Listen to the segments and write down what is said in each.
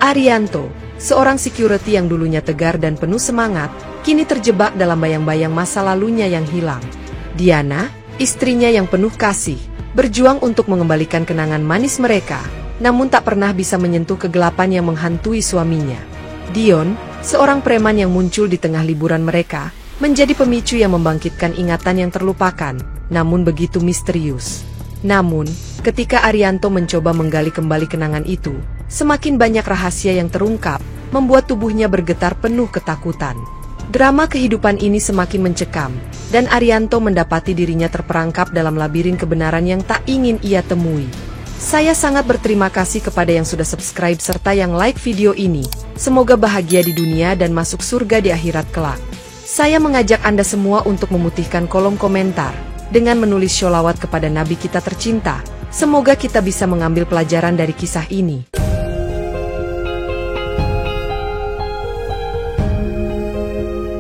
Arianto, seorang security yang dulunya tegar dan penuh semangat, kini terjebak dalam bayang-bayang masa lalunya yang hilang. Diana, istrinya yang penuh kasih, berjuang untuk mengembalikan kenangan manis mereka, namun tak pernah bisa menyentuh kegelapan yang menghantui suaminya. Dion, seorang preman yang muncul di tengah liburan mereka, menjadi pemicu yang membangkitkan ingatan yang terlupakan, namun begitu misterius. Namun, ketika Arianto mencoba menggali kembali kenangan itu, semakin banyak rahasia yang terungkap, membuat tubuhnya bergetar penuh ketakutan. Drama kehidupan ini semakin mencekam, dan Arianto mendapati dirinya terperangkap dalam labirin kebenaran yang tak ingin ia temui. Saya sangat berterima kasih kepada yang sudah subscribe serta yang like video ini. Semoga bahagia di dunia dan masuk surga di akhirat kelak. Saya mengajak Anda semua untuk memutihkan kolom komentar dengan menulis sholawat kepada Nabi kita tercinta. Semoga kita bisa mengambil pelajaran dari kisah ini.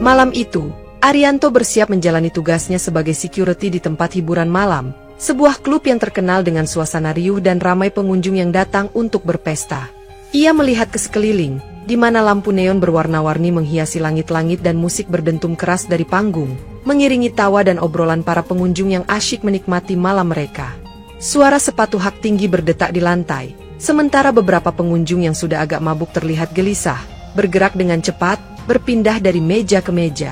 Malam itu, Arianto bersiap menjalani tugasnya sebagai security di tempat hiburan malam, sebuah klub yang terkenal dengan suasana riuh dan ramai pengunjung yang datang untuk berpesta. Ia melihat ke sekeliling, di mana lampu neon berwarna-warni menghiasi langit-langit dan musik berdentum keras dari panggung, mengiringi tawa dan obrolan para pengunjung yang asyik menikmati malam mereka. Suara sepatu hak tinggi berdetak di lantai, sementara beberapa pengunjung yang sudah agak mabuk terlihat gelisah, bergerak dengan cepat, berpindah dari meja ke meja.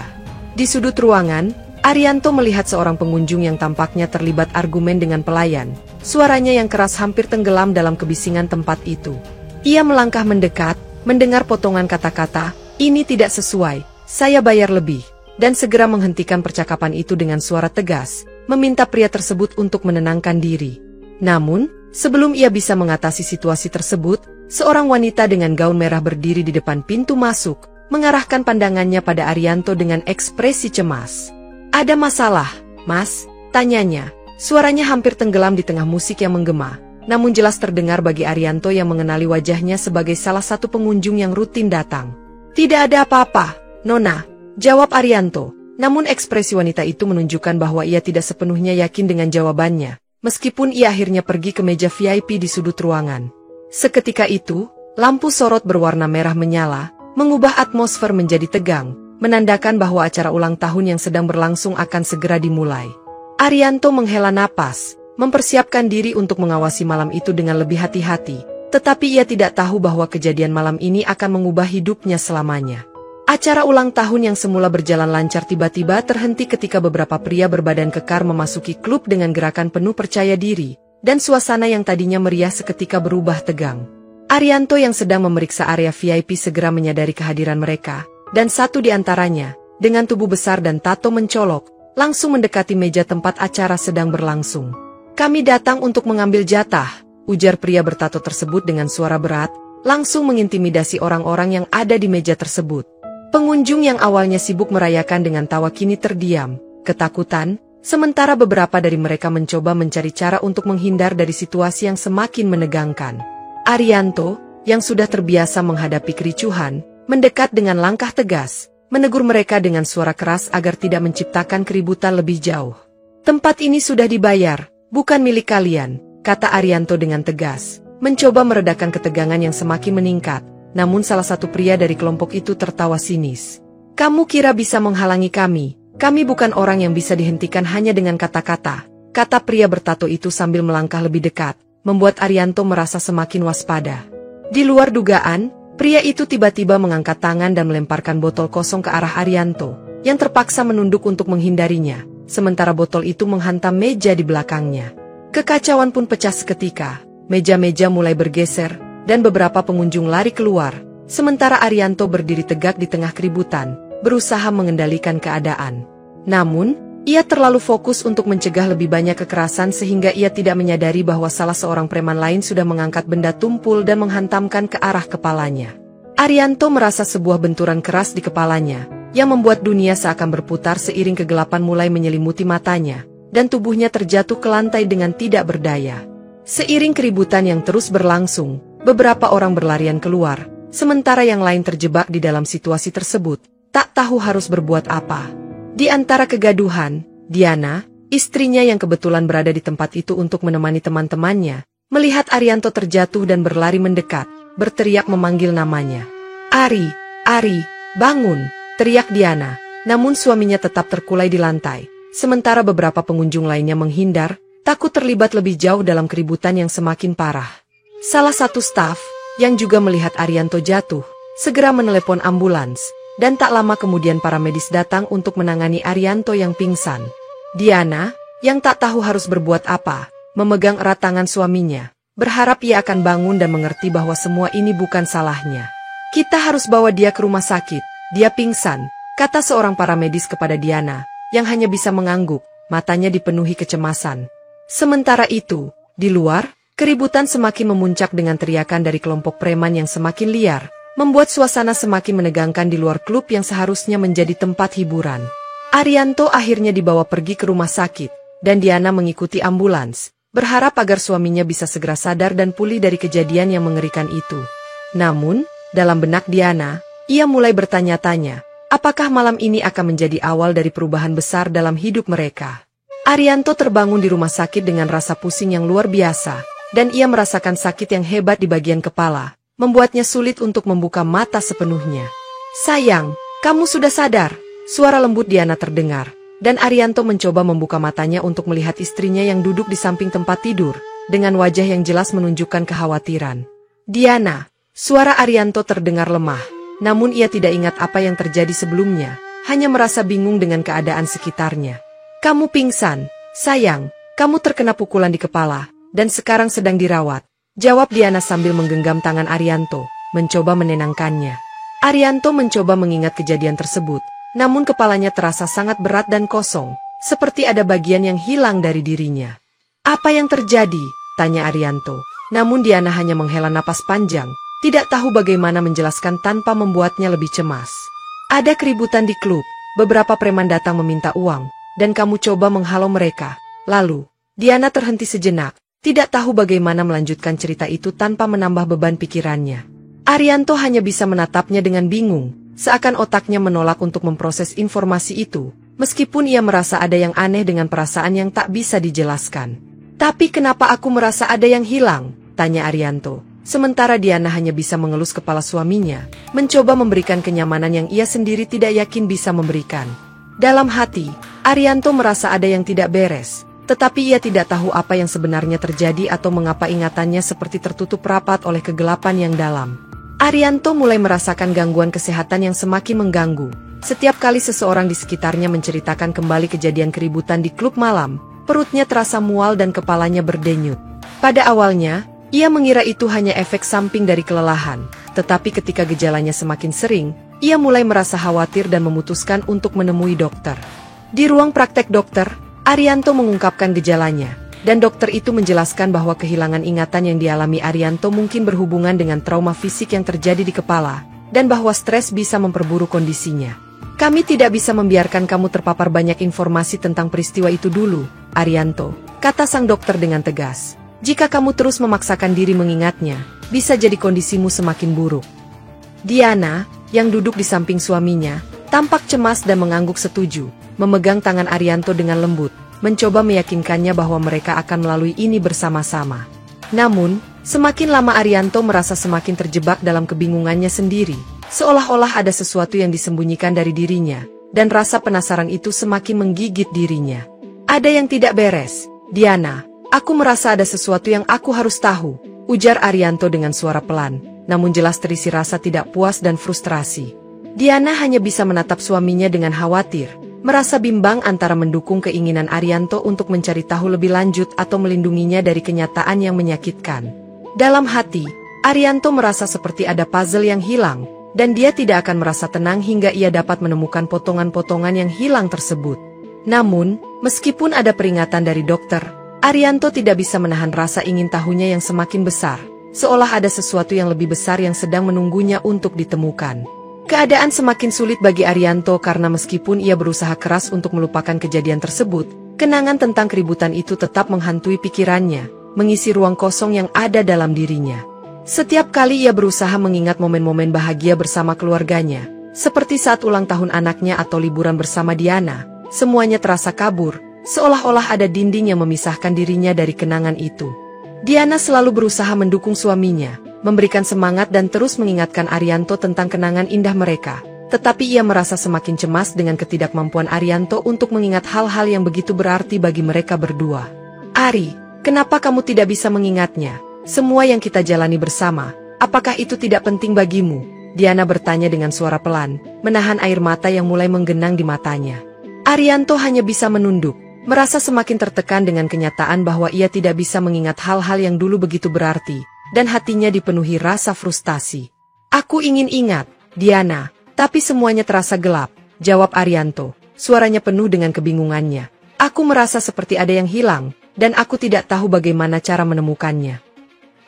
Di sudut ruangan, Arianto melihat seorang pengunjung yang tampaknya terlibat argumen dengan pelayan. Suaranya yang keras hampir tenggelam dalam kebisingan tempat itu. Ia melangkah mendekat, mendengar potongan kata-kata, "Ini tidak sesuai, saya bayar lebih," dan segera menghentikan percakapan itu dengan suara tegas, meminta pria tersebut untuk menenangkan diri. Namun, sebelum ia bisa mengatasi situasi tersebut, seorang wanita dengan gaun merah berdiri di depan pintu masuk, mengarahkan pandangannya pada Arianto dengan ekspresi cemas. "Ada masalah, Mas?" tanyanya. Suaranya hampir tenggelam di tengah musik yang menggema, namun jelas terdengar bagi Arianto yang mengenali wajahnya sebagai salah satu pengunjung yang rutin datang. "Tidak ada apa-apa, Nona," jawab Arianto. Namun ekspresi wanita itu menunjukkan bahwa ia tidak sepenuhnya yakin dengan jawabannya, meskipun ia akhirnya pergi ke meja VIP di sudut ruangan. Seketika itu, lampu sorot berwarna merah menyala, mengubah atmosfer menjadi tegang, menandakan bahwa acara ulang tahun yang sedang berlangsung akan segera dimulai. Arianto menghela napas, mempersiapkan diri untuk mengawasi malam itu dengan lebih hati-hati, tetapi ia tidak tahu bahwa kejadian malam ini akan mengubah hidupnya selamanya. Acara ulang tahun yang semula berjalan lancar tiba-tiba terhenti ketika beberapa pria berbadan kekar memasuki klub dengan gerakan penuh percaya diri, dan suasana yang tadinya meriah seketika berubah tegang. Arianto yang sedang memeriksa area VIP segera menyadari kehadiran mereka, dan satu di antaranya, dengan tubuh besar dan tato mencolok, langsung mendekati meja tempat acara sedang berlangsung. "Kami datang untuk mengambil jatah," ujar pria bertato tersebut dengan suara berat, langsung mengintimidasi orang-orang yang ada di meja tersebut. Pengunjung yang awalnya sibuk merayakan dengan tawa kini terdiam, ketakutan, sementara beberapa dari mereka mencoba mencari cara untuk menghindar dari situasi yang semakin menegangkan. Arianto, yang sudah terbiasa menghadapi kericuhan, mendekat dengan langkah tegas, menegur mereka dengan suara keras agar tidak menciptakan keributan lebih jauh. "Tempat ini sudah dibayar, bukan milik kalian," kata Arianto dengan tegas, mencoba meredakan ketegangan yang semakin meningkat, namun salah satu pria dari kelompok itu tertawa sinis. "Kamu kira bisa menghalangi kami? Kami bukan orang yang bisa dihentikan hanya dengan kata-kata," kata pria bertato itu sambil melangkah lebih dekat, membuat Arianto merasa semakin waspada. Di luar dugaan, pria itu tiba-tiba mengangkat tangan dan melemparkan botol kosong ke arah Arianto, yang terpaksa menunduk untuk menghindarinya, sementara botol itu menghantam meja di belakangnya. Kekacauan pun pecah seketika, meja-meja mulai bergeser, dan beberapa pengunjung lari keluar, sementara Arianto berdiri tegak di tengah keributan, berusaha mengendalikan keadaan. Namun, ia terlalu fokus untuk mencegah lebih banyak kekerasan sehingga ia tidak menyadari bahwa salah seorang preman lain sudah mengangkat benda tumpul dan menghantamkan ke arah kepalanya. Arianto merasa sebuah benturan keras di kepalanya, yang membuat dunia seakan berputar seiring kegelapan mulai menyelimuti matanya, dan tubuhnya terjatuh ke lantai dengan tidak berdaya. Seiring keributan yang terus berlangsung, beberapa orang berlarian keluar, sementara yang lain terjebak di dalam situasi tersebut, tak tahu harus berbuat apa. Di antara kegaduhan, Diana, istrinya yang kebetulan berada di tempat itu untuk menemani teman-temannya, melihat Arianto terjatuh dan berlari mendekat, berteriak memanggil namanya. "Ari, Ari, bangun!" teriak Diana. Namun suaminya tetap terkulai di lantai. Sementara beberapa pengunjung lainnya menghindar, takut terlibat lebih jauh dalam keributan yang semakin parah. Salah satu staf, yang juga melihat Arianto jatuh, segera menelepon ambulans, dan tak lama kemudian para medis datang untuk menangani Arianto yang pingsan. Diana, yang tak tahu harus berbuat apa, memegang erat tangan suaminya, berharap ia akan bangun dan mengerti bahwa semua ini bukan salahnya. "Kita harus bawa dia ke rumah sakit, dia pingsan," kata seorang paramedis kepada Diana, yang hanya bisa mengangguk, matanya dipenuhi kecemasan. Sementara itu, di luar, keributan semakin memuncak dengan teriakan dari kelompok preman yang semakin liar, membuat suasana semakin menegangkan di luar klub yang seharusnya menjadi tempat hiburan. Arianto akhirnya dibawa pergi ke rumah sakit, dan Diana mengikuti ambulans, berharap agar suaminya bisa segera sadar dan pulih dari kejadian yang mengerikan itu. Namun, dalam benak Diana, ia mulai bertanya-tanya, apakah malam ini akan menjadi awal dari perubahan besar dalam hidup mereka. Arianto terbangun di rumah sakit dengan rasa pusing yang luar biasa, dan ia merasakan sakit yang hebat di bagian kepala, membuatnya sulit untuk membuka mata sepenuhnya. "Sayang, kamu sudah sadar?" Suara lembut Diana terdengar, dan Arianto mencoba membuka matanya untuk melihat istrinya yang duduk di samping tempat tidur, dengan wajah yang jelas menunjukkan kekhawatiran. "Diana," suara Arianto terdengar lemah, namun ia tidak ingat apa yang terjadi sebelumnya, hanya merasa bingung dengan keadaan sekitarnya. "Kamu pingsan, sayang, kamu terkena pukulan di kepala, dan sekarang sedang dirawat," jawab Diana sambil menggenggam tangan Arianto, mencoba menenangkannya. Arianto mencoba mengingat kejadian tersebut, namun kepalanya terasa sangat berat dan kosong, seperti ada bagian yang hilang dari dirinya. "Apa yang terjadi?" tanya Arianto. Namun Diana hanya menghela napas panjang, tidak tahu bagaimana menjelaskan tanpa membuatnya lebih cemas. "Ada keributan di klub, beberapa preman datang meminta uang, dan kamu coba menghalau mereka." Lalu, Diana terhenti sejenak, tidak tahu bagaimana melanjutkan cerita itu tanpa menambah beban pikirannya. Arianto hanya bisa menatapnya dengan bingung, seakan otaknya menolak untuk memproses informasi itu, meskipun ia merasa ada yang aneh dengan perasaan yang tak bisa dijelaskan. "Tapi kenapa aku merasa ada yang hilang?" tanya Arianto. Sementara Diana hanya bisa mengelus kepala suaminya, mencoba memberikan kenyamanan yang ia sendiri tidak yakin bisa memberikan. Dalam hati, Arianto merasa ada yang tidak beres, tetapi ia tidak tahu apa yang sebenarnya terjadi atau mengapa ingatannya seperti tertutup rapat oleh kegelapan yang dalam. Arianto mulai merasakan gangguan kesehatan yang semakin mengganggu. Setiap kali seseorang di sekitarnya menceritakan kembali kejadian keributan di klub malam, perutnya terasa mual dan kepalanya berdenyut. Pada awalnya, ia mengira itu hanya efek samping dari kelelahan, tetapi ketika gejalanya semakin sering, ia mulai merasa khawatir dan memutuskan untuk menemui dokter. Di ruang praktek dokter, Arianto mengungkapkan gejalanya, dan dokter itu menjelaskan bahwa kehilangan ingatan yang dialami Arianto mungkin berhubungan dengan trauma fisik yang terjadi di kepala, dan bahwa stres bisa memperburuk kondisinya. "Kami tidak bisa membiarkan kamu terpapar banyak informasi tentang peristiwa itu dulu, Arianto," kata sang dokter dengan tegas. "Jika kamu terus memaksakan diri mengingatnya, bisa jadi kondisimu semakin buruk." Diana, yang duduk di samping suaminya, tampak cemas dan mengangguk setuju, memegang tangan Arianto dengan lembut, mencoba meyakinkannya bahwa mereka akan melalui ini bersama-sama. Namun, semakin lama Arianto merasa semakin terjebak dalam kebingungannya sendiri, seolah-olah ada sesuatu yang disembunyikan dari dirinya, dan rasa penasaran itu semakin menggigit dirinya. "Ada yang tidak beres, Diana. Aku merasa ada sesuatu yang aku harus tahu," ujar Arianto dengan suara pelan, namun jelas terisi rasa tidak puas dan frustrasi. Diana hanya bisa menatap suaminya dengan khawatir, merasa bimbang antara mendukung keinginan Arianto untuk mencari tahu lebih lanjut atau melindunginya dari kenyataan yang menyakitkan. Dalam hati, Arianto merasa seperti ada puzzle yang hilang, dan dia tidak akan merasa tenang hingga ia dapat menemukan potongan-potongan yang hilang tersebut. Namun, meskipun ada peringatan dari dokter, Arianto tidak bisa menahan rasa ingin tahunya yang semakin besar, seolah ada sesuatu yang lebih besar yang sedang menunggunya untuk ditemukan. Keadaan semakin sulit bagi Arianto karena meskipun ia berusaha keras untuk melupakan kejadian tersebut, kenangan tentang keributan itu tetap menghantui pikirannya, mengisi ruang kosong yang ada dalam dirinya. Setiap kali ia berusaha mengingat momen-momen bahagia bersama keluarganya, seperti saat ulang tahun anaknya atau liburan bersama Diana, semuanya terasa kabur, seolah-olah ada dinding yang memisahkan dirinya dari kenangan itu. Diana selalu berusaha mendukung suaminya, memberikan semangat dan terus mengingatkan Arianto tentang kenangan indah mereka. Tetapi ia merasa semakin cemas dengan ketidakmampuan Arianto untuk mengingat hal-hal yang begitu berarti bagi mereka berdua. Ari, kenapa kamu tidak bisa mengingatnya? Semua yang kita jalani bersama, apakah itu tidak penting bagimu? Diana bertanya dengan suara pelan, menahan air mata yang mulai menggenang di matanya. Arianto hanya bisa menunduk, merasa semakin tertekan dengan kenyataan bahwa ia tidak bisa mengingat hal-hal yang dulu begitu berarti, dan hatinya dipenuhi rasa frustasi. Aku ingin ingat, Diana, tapi semuanya terasa gelap, jawab Arianto, suaranya penuh dengan kebingungannya. Aku merasa seperti ada yang hilang, dan aku tidak tahu bagaimana cara menemukannya.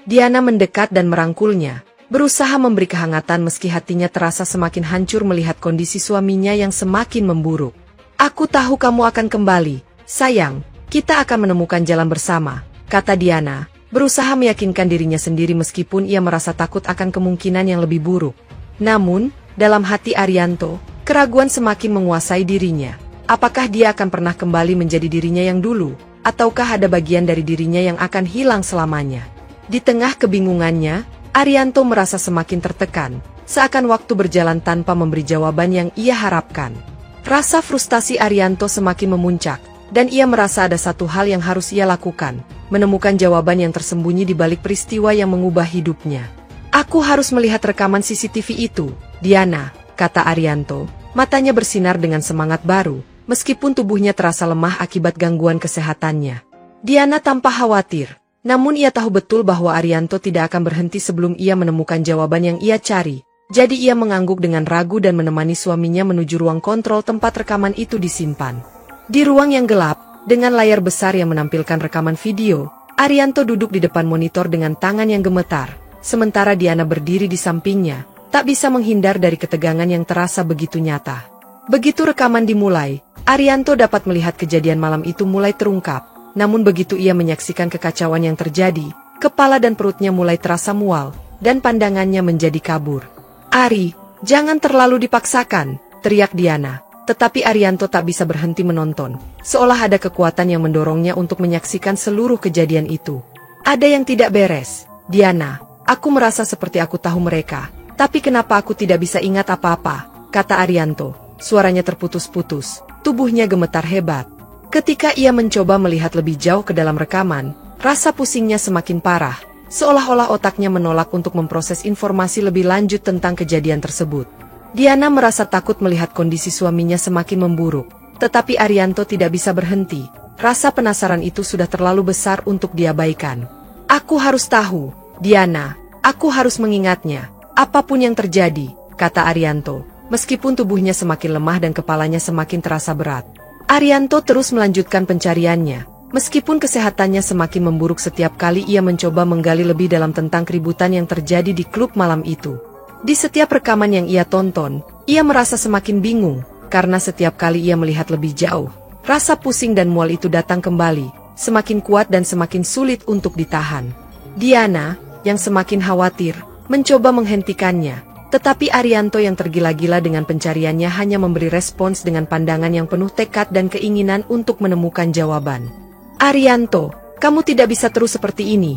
Diana mendekat dan merangkulnya, berusaha memberi kehangatan meski hatinya terasa semakin hancur melihat kondisi suaminya yang semakin memburuk. Aku tahu kamu akan kembali, sayang, kita akan menemukan jalan bersama, kata Diana, berusaha meyakinkan dirinya sendiri meskipun ia merasa takut akan kemungkinan yang lebih buruk. Namun, dalam hati Arianto, keraguan semakin menguasai dirinya. Apakah dia akan pernah kembali menjadi dirinya yang dulu, ataukah ada bagian dari dirinya yang akan hilang selamanya? Di tengah kebingungannya, Arianto merasa semakin tertekan, seakan waktu berjalan tanpa memberi jawaban yang ia harapkan. Rasa frustasi Arianto semakin memuncak, dan ia merasa ada satu hal yang harus ia lakukan, menemukan jawaban yang tersembunyi di balik peristiwa yang mengubah hidupnya. Aku harus melihat rekaman CCTV itu, Diana, kata Arianto, matanya bersinar dengan semangat baru, meskipun tubuhnya terasa lemah akibat gangguan kesehatannya. Diana tampak khawatir, namun ia tahu betul bahwa Arianto tidak akan berhenti sebelum ia menemukan jawaban yang ia cari. Jadi ia mengangguk dengan ragu dan menemani suaminya menuju ruang kontrol tempat rekaman itu disimpan. Di ruang yang gelap, dengan layar besar yang menampilkan rekaman video, Arianto duduk di depan monitor dengan tangan yang gemetar, sementara Diana berdiri di sampingnya, tak bisa menghindar dari ketegangan yang terasa begitu nyata. Begitu rekaman dimulai, Arianto dapat melihat kejadian malam itu mulai terungkap, namun begitu ia menyaksikan kekacauan yang terjadi, kepala dan perutnya mulai terasa mual, dan pandangannya menjadi kabur. Ari, jangan terlalu dipaksakan, teriak Diana. Tetapi Arianto tak bisa berhenti menonton, seolah ada kekuatan yang mendorongnya untuk menyaksikan seluruh kejadian itu. Ada yang tidak beres, Diana, aku merasa seperti aku tahu mereka, tapi kenapa aku tidak bisa ingat apa-apa, kata Arianto, suaranya terputus-putus, tubuhnya gemetar hebat. Ketika ia mencoba melihat lebih jauh ke dalam rekaman, rasa pusingnya semakin parah, seolah-olah otaknya menolak untuk memproses informasi lebih lanjut tentang kejadian tersebut. Diana merasa takut melihat kondisi suaminya semakin memburuk, tetapi Arianto tidak bisa berhenti. Rasa penasaran itu sudah terlalu besar untuk diabaikan. Aku harus tahu, Diana, aku harus mengingatnya, apapun yang terjadi, kata Arianto, meskipun tubuhnya semakin lemah dan kepalanya semakin terasa berat. Arianto terus melanjutkan pencariannya, meskipun kesehatannya semakin memburuk setiap kali ia mencoba menggali lebih dalam tentang keributan yang terjadi di klub malam itu. Di setiap rekaman yang ia tonton, ia merasa semakin bingung, karena setiap kali ia melihat lebih jauh, rasa pusing dan mual itu datang kembali, semakin kuat dan semakin sulit untuk ditahan. Diana, yang semakin khawatir, mencoba menghentikannya, tetapi Arianto yang tergila-gila dengan pencariannya hanya memberi respons dengan pandangan yang penuh tekad dan keinginan untuk menemukan jawaban. Arianto, kamu tidak bisa terus seperti ini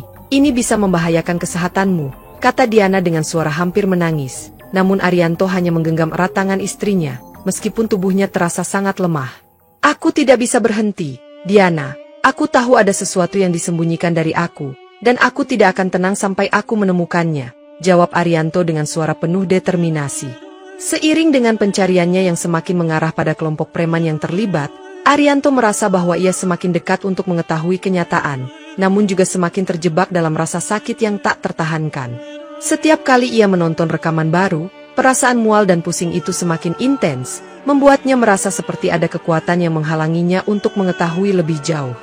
bisa membahayakan kesehatanmu, kata Diana dengan suara hampir menangis. Namun Arianto hanya menggenggam erat tangan istrinya, meskipun tubuhnya terasa sangat lemah. Aku tidak bisa berhenti, Diana. Aku tahu ada sesuatu yang disembunyikan dari aku, dan aku tidak akan tenang sampai aku menemukannya, jawab Arianto dengan suara penuh determinasi. Seiring dengan pencariannya yang semakin mengarah pada kelompok preman yang terlibat, Arianto merasa bahwa ia semakin dekat untuk mengetahui kenyataan, namun juga semakin terjebak dalam rasa sakit yang tak tertahankan. Setiap kali ia menonton rekaman baru, perasaan mual dan pusing itu semakin intens, membuatnya merasa seperti ada kekuatan yang menghalanginya untuk mengetahui lebih jauh.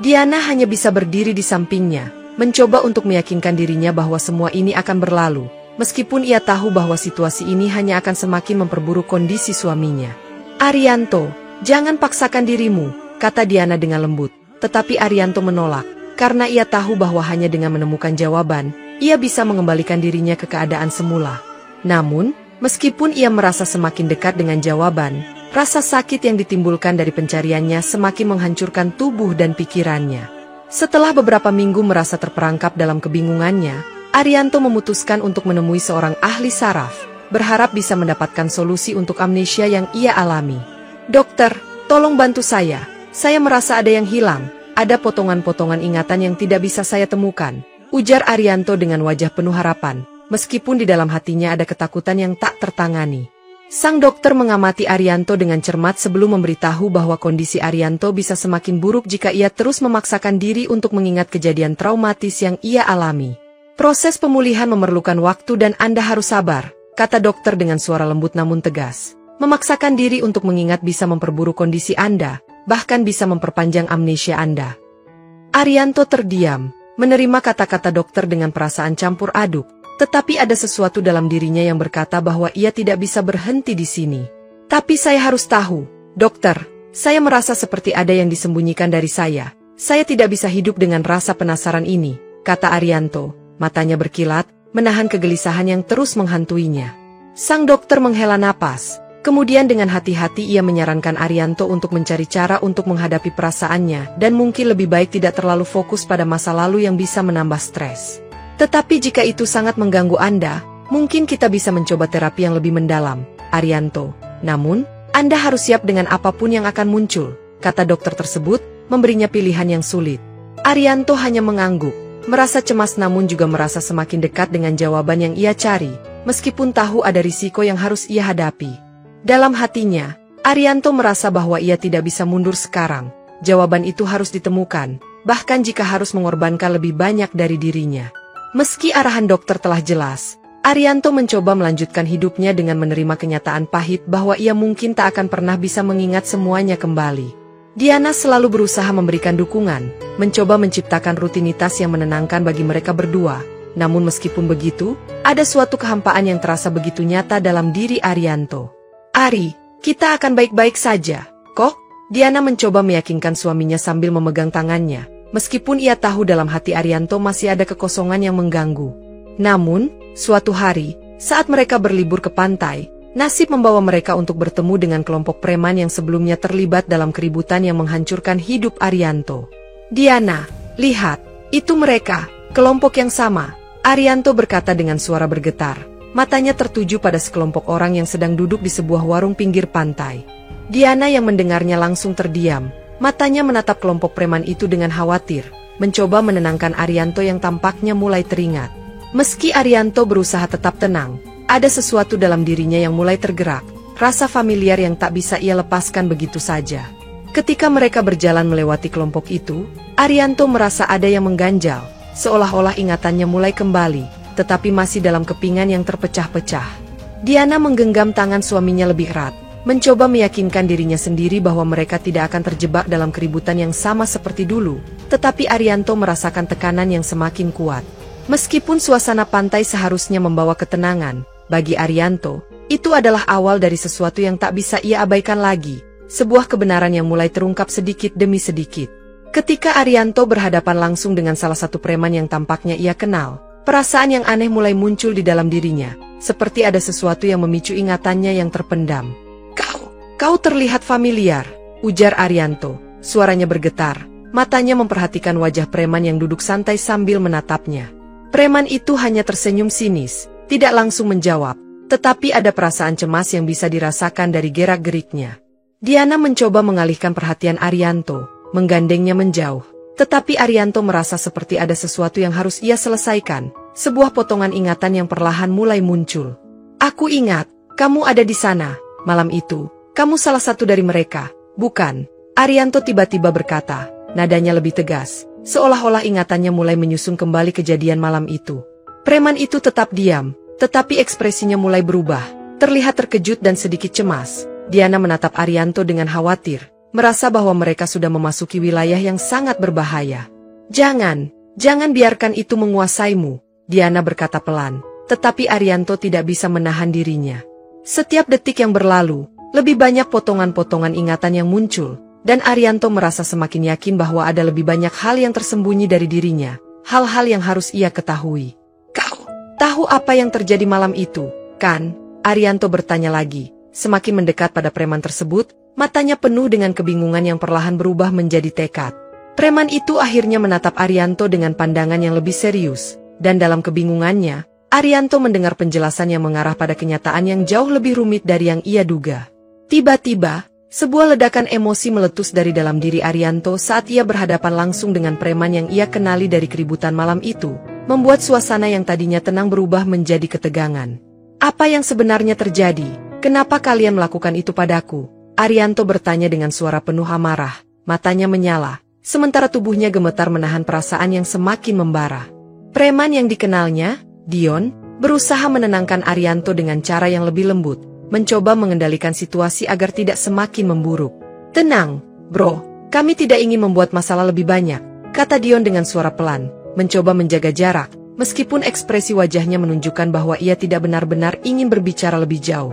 Diana hanya bisa berdiri di sampingnya, mencoba untuk meyakinkan dirinya bahwa semua ini akan berlalu, meskipun ia tahu bahwa situasi ini hanya akan semakin memperburuk kondisi suaminya. Arianto, jangan paksakan dirimu, kata Diana dengan lembut, tetapi Arianto menolak, karena ia tahu bahwa hanya dengan menemukan jawaban, ia bisa mengembalikan dirinya ke keadaan semula. Namun, meskipun ia merasa semakin dekat dengan jawaban, rasa sakit yang ditimbulkan dari pencariannya semakin menghancurkan tubuh dan pikirannya. Setelah beberapa minggu merasa terperangkap dalam kebingungannya, Arianto memutuskan untuk menemui seorang ahli saraf, berharap bisa mendapatkan solusi untuk amnesia yang ia alami. "Dokter, tolong bantu saya merasa ada yang hilang, ada potongan-potongan ingatan yang tidak bisa saya temukan," ujar Arianto dengan wajah penuh harapan, meskipun di dalam hatinya ada ketakutan yang tak tertangani. Sang dokter mengamati Arianto dengan cermat sebelum memberitahu bahwa kondisi Arianto bisa semakin buruk jika ia terus memaksakan diri untuk mengingat kejadian traumatis yang ia alami. "Proses pemulihan memerlukan waktu dan Anda harus sabar," kata dokter dengan suara lembut namun tegas. "Memaksakan diri untuk mengingat bisa memperburuk kondisi Anda, bahkan bisa memperpanjang amnesia Anda." Arianto terdiam, menerima kata-kata dokter dengan perasaan campur aduk. Tetapi ada sesuatu dalam dirinya yang berkata bahwa ia tidak bisa berhenti di sini. "Tapi saya harus tahu, dokter, saya merasa seperti ada yang disembunyikan dari saya. Saya tidak bisa hidup dengan rasa penasaran ini," kata Arianto, matanya berkilat, menahan kegelisahan yang terus menghantuinya. Sang dokter menghela napas, kemudian dengan hati-hati ia menyarankan Arianto untuk mencari cara untuk menghadapi perasaannya dan mungkin lebih baik tidak terlalu fokus pada masa lalu yang bisa menambah stres. "Tetapi jika itu sangat mengganggu Anda, mungkin kita bisa mencoba terapi yang lebih mendalam, Arianto. Namun, Anda harus siap dengan apapun yang akan muncul," kata dokter tersebut, memberinya pilihan yang sulit. Arianto hanya mengangguk, merasa cemas namun juga merasa semakin dekat dengan jawaban yang ia cari, meskipun tahu ada risiko yang harus ia hadapi. Dalam hatinya, Arianto merasa bahwa ia tidak bisa mundur sekarang. Jawaban itu harus ditemukan, bahkan jika harus mengorbankan lebih banyak dari dirinya. Meski arahan dokter telah jelas, Arianto mencoba melanjutkan hidupnya dengan menerima kenyataan pahit bahwa ia mungkin tak akan pernah bisa mengingat semuanya kembali. Diana selalu berusaha memberikan dukungan, mencoba menciptakan rutinitas yang menenangkan bagi mereka berdua. Namun meskipun begitu, ada suatu kehampaan yang terasa begitu nyata dalam diri Arianto. "Ari, kita akan baik-baik saja, kok?" Diana mencoba meyakinkan suaminya sambil memegang tangannya. Meskipun ia tahu dalam hati Arianto masih ada kekosongan yang mengganggu. Namun, suatu hari, saat mereka berlibur ke pantai, nasib membawa mereka untuk bertemu dengan kelompok preman yang sebelumnya terlibat dalam keributan yang menghancurkan hidup Arianto. "Diana, lihat, itu mereka, kelompok yang sama," Arianto berkata dengan suara bergetar. Matanya tertuju pada sekelompok orang yang sedang duduk di sebuah warung pinggir pantai. Diana yang mendengarnya langsung terdiam. Matanya menatap kelompok preman itu dengan khawatir, mencoba menenangkan Arianto yang tampaknya mulai teringat. Meski Arianto berusaha tetap tenang, ada sesuatu dalam dirinya yang mulai tergerak, rasa familiar yang tak bisa ia lepaskan begitu saja. Ketika mereka berjalan melewati kelompok itu, Arianto merasa ada yang mengganjal, seolah-olah ingatannya mulai kembali, tetapi masih dalam kepingan yang terpecah-pecah. Diana menggenggam tangan suaminya lebih erat, mencoba meyakinkan dirinya sendiri bahwa mereka tidak akan terjebak dalam keributan yang sama seperti dulu, tetapi Arianto merasakan tekanan yang semakin kuat. Meskipun suasana pantai seharusnya membawa ketenangan, bagi Arianto, itu adalah awal dari sesuatu yang tak bisa ia abaikan lagi, sebuah kebenaran yang mulai terungkap sedikit demi sedikit. Ketika Arianto berhadapan langsung dengan salah satu preman yang tampaknya ia kenal, perasaan yang aneh mulai muncul di dalam dirinya, seperti ada sesuatu yang memicu ingatannya yang terpendam. Kau terlihat familiar," ujar Arianto, suaranya bergetar, matanya memperhatikan wajah preman yang duduk santai sambil menatapnya. Preman itu hanya tersenyum sinis, tidak langsung menjawab, tetapi ada perasaan cemas yang bisa dirasakan dari gerak-geriknya. Diana mencoba mengalihkan perhatian Arianto, menggandengnya menjauh, tetapi Arianto merasa seperti ada sesuatu yang harus ia selesaikan, sebuah potongan ingatan yang perlahan mulai muncul. "Aku ingat, kamu ada di sana, malam itu. Kamu salah satu dari mereka, bukan?" Arianto tiba-tiba berkata, nadanya lebih tegas, seolah-olah ingatannya mulai menyusun kembali kejadian malam itu. Preman itu tetap diam, tetapi ekspresinya mulai berubah, terlihat terkejut dan sedikit cemas. Diana menatap Arianto dengan khawatir, merasa bahwa mereka sudah memasuki wilayah yang sangat berbahaya. Jangan biarkan itu menguasaimu," Diana berkata pelan, tetapi Arianto tidak bisa menahan dirinya. Setiap detik yang berlalu, lebih banyak potongan-potongan ingatan yang muncul, dan Arianto merasa semakin yakin bahwa ada lebih banyak hal yang tersembunyi dari dirinya, hal-hal yang harus ia ketahui. "Kau tahu apa yang terjadi malam itu, kan?" Arianto bertanya lagi, semakin mendekat pada preman tersebut, matanya penuh dengan kebingungan yang perlahan berubah menjadi tekad. Preman itu akhirnya menatap Arianto dengan pandangan yang lebih serius. Dan dalam kebingungannya, Arianto mendengar penjelasan yang mengarah pada kenyataan yang jauh lebih rumit dari yang ia duga. Tiba-tiba, sebuah ledakan emosi meletus dari dalam diri Arianto saat ia berhadapan langsung dengan preman yang ia kenali dari keributan malam itu, membuat suasana yang tadinya tenang berubah menjadi ketegangan. Apa yang sebenarnya terjadi? Kenapa kalian melakukan itu padaku? Arianto bertanya dengan suara penuh amarah, matanya menyala, sementara tubuhnya gemetar menahan perasaan yang semakin membara. Preman yang dikenalnya, Dion, berusaha menenangkan Arianto dengan cara yang lebih lembut, mencoba mengendalikan situasi agar tidak semakin memburuk. "Tenang, bro, kami tidak ingin membuat masalah lebih banyak," kata Dion dengan suara pelan, mencoba menjaga jarak, meskipun ekspresi wajahnya menunjukkan bahwa ia tidak benar-benar ingin berbicara lebih jauh.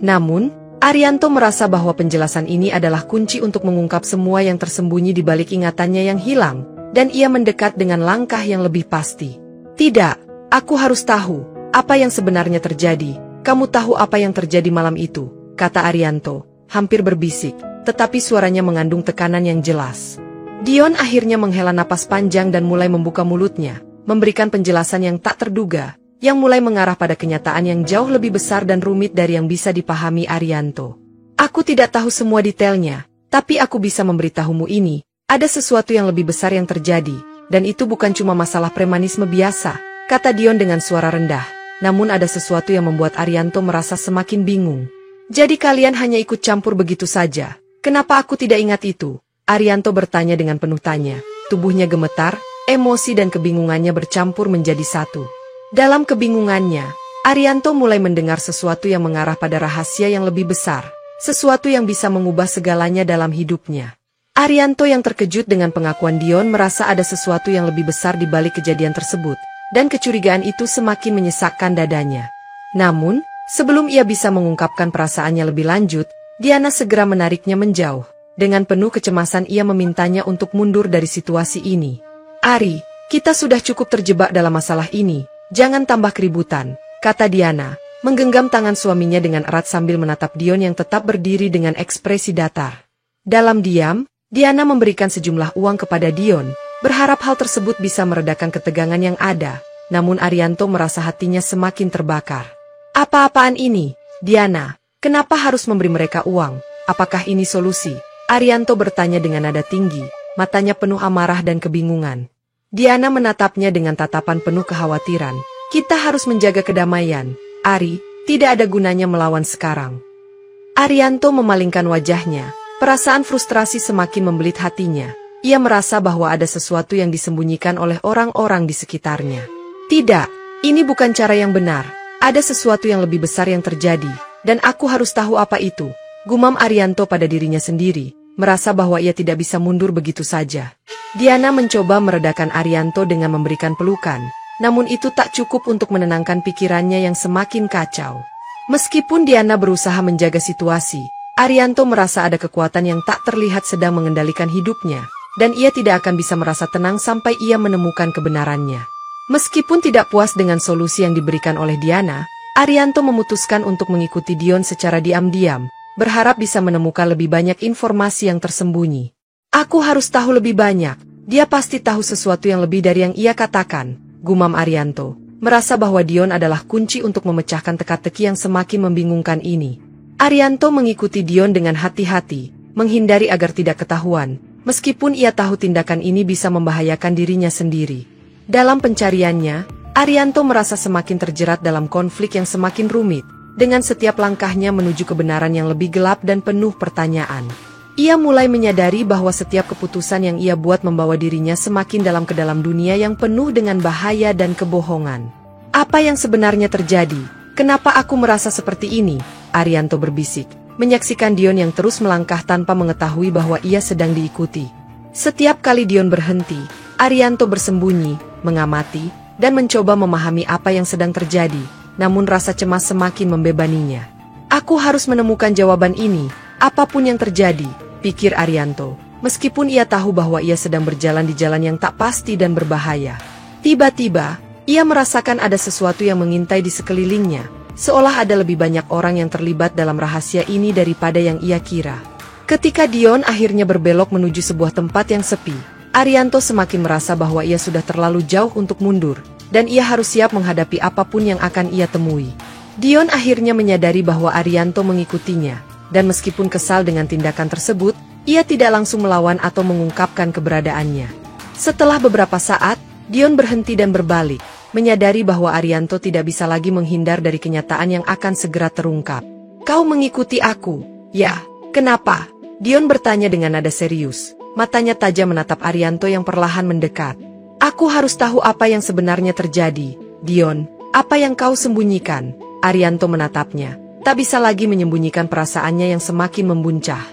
Namun, Arianto merasa bahwa penjelasan ini adalah kunci untuk mengungkap semua yang tersembunyi di balik ingatannya yang hilang, dan ia mendekat dengan langkah yang lebih pasti. "Tidak, aku harus tahu apa yang sebenarnya terjadi. Kamu tahu apa yang terjadi malam itu?" kata Arianto, hampir berbisik, tetapi suaranya mengandung tekanan yang jelas. Dion akhirnya menghela napas panjang dan mulai membuka mulutnya, memberikan penjelasan yang tak terduga, yang mulai mengarah pada kenyataan yang jauh lebih besar dan rumit dari yang bisa dipahami Arianto. "Aku tidak tahu semua detailnya, tapi aku bisa memberitahumu ini. Ada sesuatu yang lebih besar yang terjadi, dan itu bukan cuma masalah premanisme biasa," kata Dion dengan suara rendah. Namun ada sesuatu yang membuat Arianto merasa semakin bingung. "Jadi kalian hanya ikut campur begitu saja? Kenapa aku tidak ingat itu?" Arianto bertanya dengan penuh tanya. Tubuhnya gemetar, emosi dan kebingungannya bercampur menjadi satu. Dalam kebingungannya, Arianto mulai mendengar sesuatu yang mengarah pada rahasia yang lebih besar, sesuatu yang bisa mengubah segalanya dalam hidupnya. Arianto yang terkejut dengan pengakuan Dion merasa ada sesuatu yang lebih besar di balik kejadian tersebut, dan kecurigaan itu semakin menyesakkan dadanya. Namun, sebelum ia bisa mengungkapkan perasaannya lebih lanjut, Diana segera menariknya menjauh. Dengan penuh kecemasan ia memintanya untuk mundur dari situasi ini. "Ari, kita sudah cukup terjebak dalam masalah ini, jangan tambah keributan," kata Diana, menggenggam tangan suaminya dengan erat sambil menatap Dion yang tetap berdiri dengan ekspresi datar. Dalam diam, Diana memberikan sejumlah uang kepada Dion, berharap hal tersebut bisa meredakan ketegangan yang ada, namun Arianto merasa hatinya semakin terbakar. "Apa-apaan ini, Diana? Kenapa harus memberi mereka uang? Apakah ini solusi?" Arianto bertanya dengan nada tinggi, matanya penuh amarah dan kebingungan. Diana menatapnya dengan tatapan penuh kekhawatiran. "Kita harus menjaga kedamaian, Ari, tidak ada gunanya melawan sekarang." Arianto memalingkan wajahnya. Perasaan frustrasi semakin membelit hatinya. Ia merasa bahwa ada sesuatu yang disembunyikan oleh orang-orang di sekitarnya. "Tidak, ini bukan cara yang benar. Ada sesuatu yang lebih besar yang terjadi, dan aku harus tahu apa itu," gumam Arianto pada dirinya sendiri, merasa bahwa ia tidak bisa mundur begitu saja. Diana mencoba meredakan Arianto dengan memberikan pelukan, namun itu tak cukup untuk menenangkan pikirannya yang semakin kacau. Meskipun Diana berusaha menjaga situasi, Arianto merasa ada kekuatan yang tak terlihat sedang mengendalikan hidupnya, dan ia tidak akan bisa merasa tenang sampai ia menemukan kebenarannya. Meskipun tidak puas dengan solusi yang diberikan oleh Diana, Arianto memutuskan untuk mengikuti Dion secara diam-diam, berharap bisa menemukan lebih banyak informasi yang tersembunyi. "Aku harus tahu lebih banyak, dia pasti tahu sesuatu yang lebih dari yang ia katakan," gumam Arianto, merasa bahwa Dion adalah kunci untuk memecahkan teka-teki yang semakin membingungkan ini. Arianto mengikuti Dion dengan hati-hati, menghindari agar tidak ketahuan, meskipun ia tahu tindakan ini bisa membahayakan dirinya sendiri. Dalam pencariannya, Arianto merasa semakin terjerat dalam konflik yang semakin rumit, dengan setiap langkahnya menuju kebenaran yang lebih gelap dan penuh pertanyaan. Ia mulai menyadari bahwa setiap keputusan yang ia buat membawa dirinya semakin dalam ke dalam dunia yang penuh dengan bahaya dan kebohongan. "Apa yang sebenarnya terjadi? Kenapa aku merasa seperti ini?" Arianto berbisik, menyaksikan Dion yang terus melangkah tanpa mengetahui bahwa ia sedang diikuti. Setiap kali Dion berhenti, Arianto bersembunyi, mengamati, dan mencoba memahami apa yang sedang terjadi, namun rasa cemas semakin membebaninya. "Aku harus menemukan jawaban ini, apapun yang terjadi," pikir Arianto, meskipun ia tahu bahwa ia sedang berjalan di jalan yang tak pasti dan berbahaya. Tiba-tiba, ia merasakan ada sesuatu yang mengintai di sekelilingnya, seolah ada lebih banyak orang yang terlibat dalam rahasia ini daripada yang ia kira. Ketika Dion akhirnya berbelok menuju sebuah tempat yang sepi, Arianto semakin merasa bahwa ia sudah terlalu jauh untuk mundur, dan ia harus siap menghadapi apapun yang akan ia temui. Dion akhirnya menyadari bahwa Arianto mengikutinya, dan meskipun kesal dengan tindakan tersebut, ia tidak langsung melawan atau mengungkapkan keberadaannya. Setelah beberapa saat, Dion berhenti dan berbalik, menyadari bahwa Arianto tidak bisa lagi menghindar dari kenyataan yang akan segera terungkap. "Kau mengikuti aku?" "Ya, kenapa?" Dion bertanya dengan nada serius. Matanya tajam menatap Arianto yang perlahan mendekat. "Aku harus tahu apa yang sebenarnya terjadi, Dion. Apa yang kau sembunyikan?" Arianto menatapnya. Tak bisa lagi menyembunyikan perasaannya yang semakin membuncah.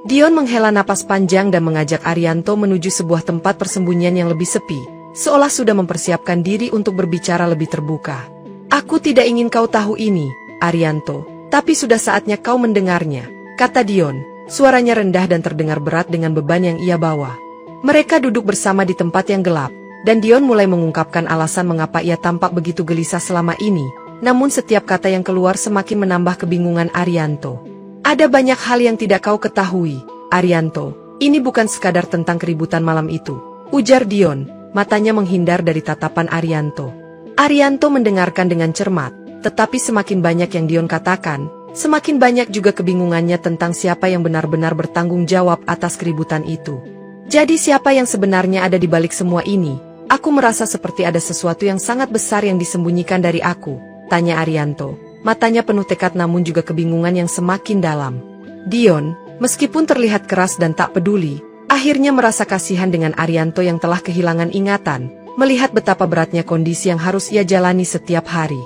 Dion menghela napas panjang dan mengajak Arianto menuju sebuah tempat persembunyian yang lebih sepi, seolah sudah mempersiapkan diri untuk berbicara lebih terbuka. "Aku tidak ingin kau tahu ini, Arianto, tapi sudah saatnya kau mendengarnya," kata Dion. Suaranya rendah dan terdengar berat dengan beban yang ia bawa. Mereka duduk bersama di tempat yang gelap, dan Dion mulai mengungkapkan alasan mengapa ia tampak begitu gelisah selama ini. Namun setiap kata yang keluar semakin menambah kebingungan Arianto. "Ada banyak hal yang tidak kau ketahui, Arianto. Ini bukan sekadar tentang keributan malam itu," ujar Dion, matanya menghindar dari tatapan Arianto. Arianto mendengarkan dengan cermat, tetapi semakin banyak yang Dion katakan, semakin banyak juga kebingungannya tentang siapa yang benar-benar bertanggung jawab atas keributan itu. "Jadi siapa yang sebenarnya ada di balik semua ini? Aku merasa seperti ada sesuatu yang sangat besar yang disembunyikan dari aku," tanya Arianto. Matanya penuh tekad namun juga kebingungan yang semakin dalam. Dion, meskipun terlihat keras dan tak peduli, akhirnya merasa kasihan dengan Arianto yang telah kehilangan ingatan, melihat betapa beratnya kondisi yang harus ia jalani setiap hari.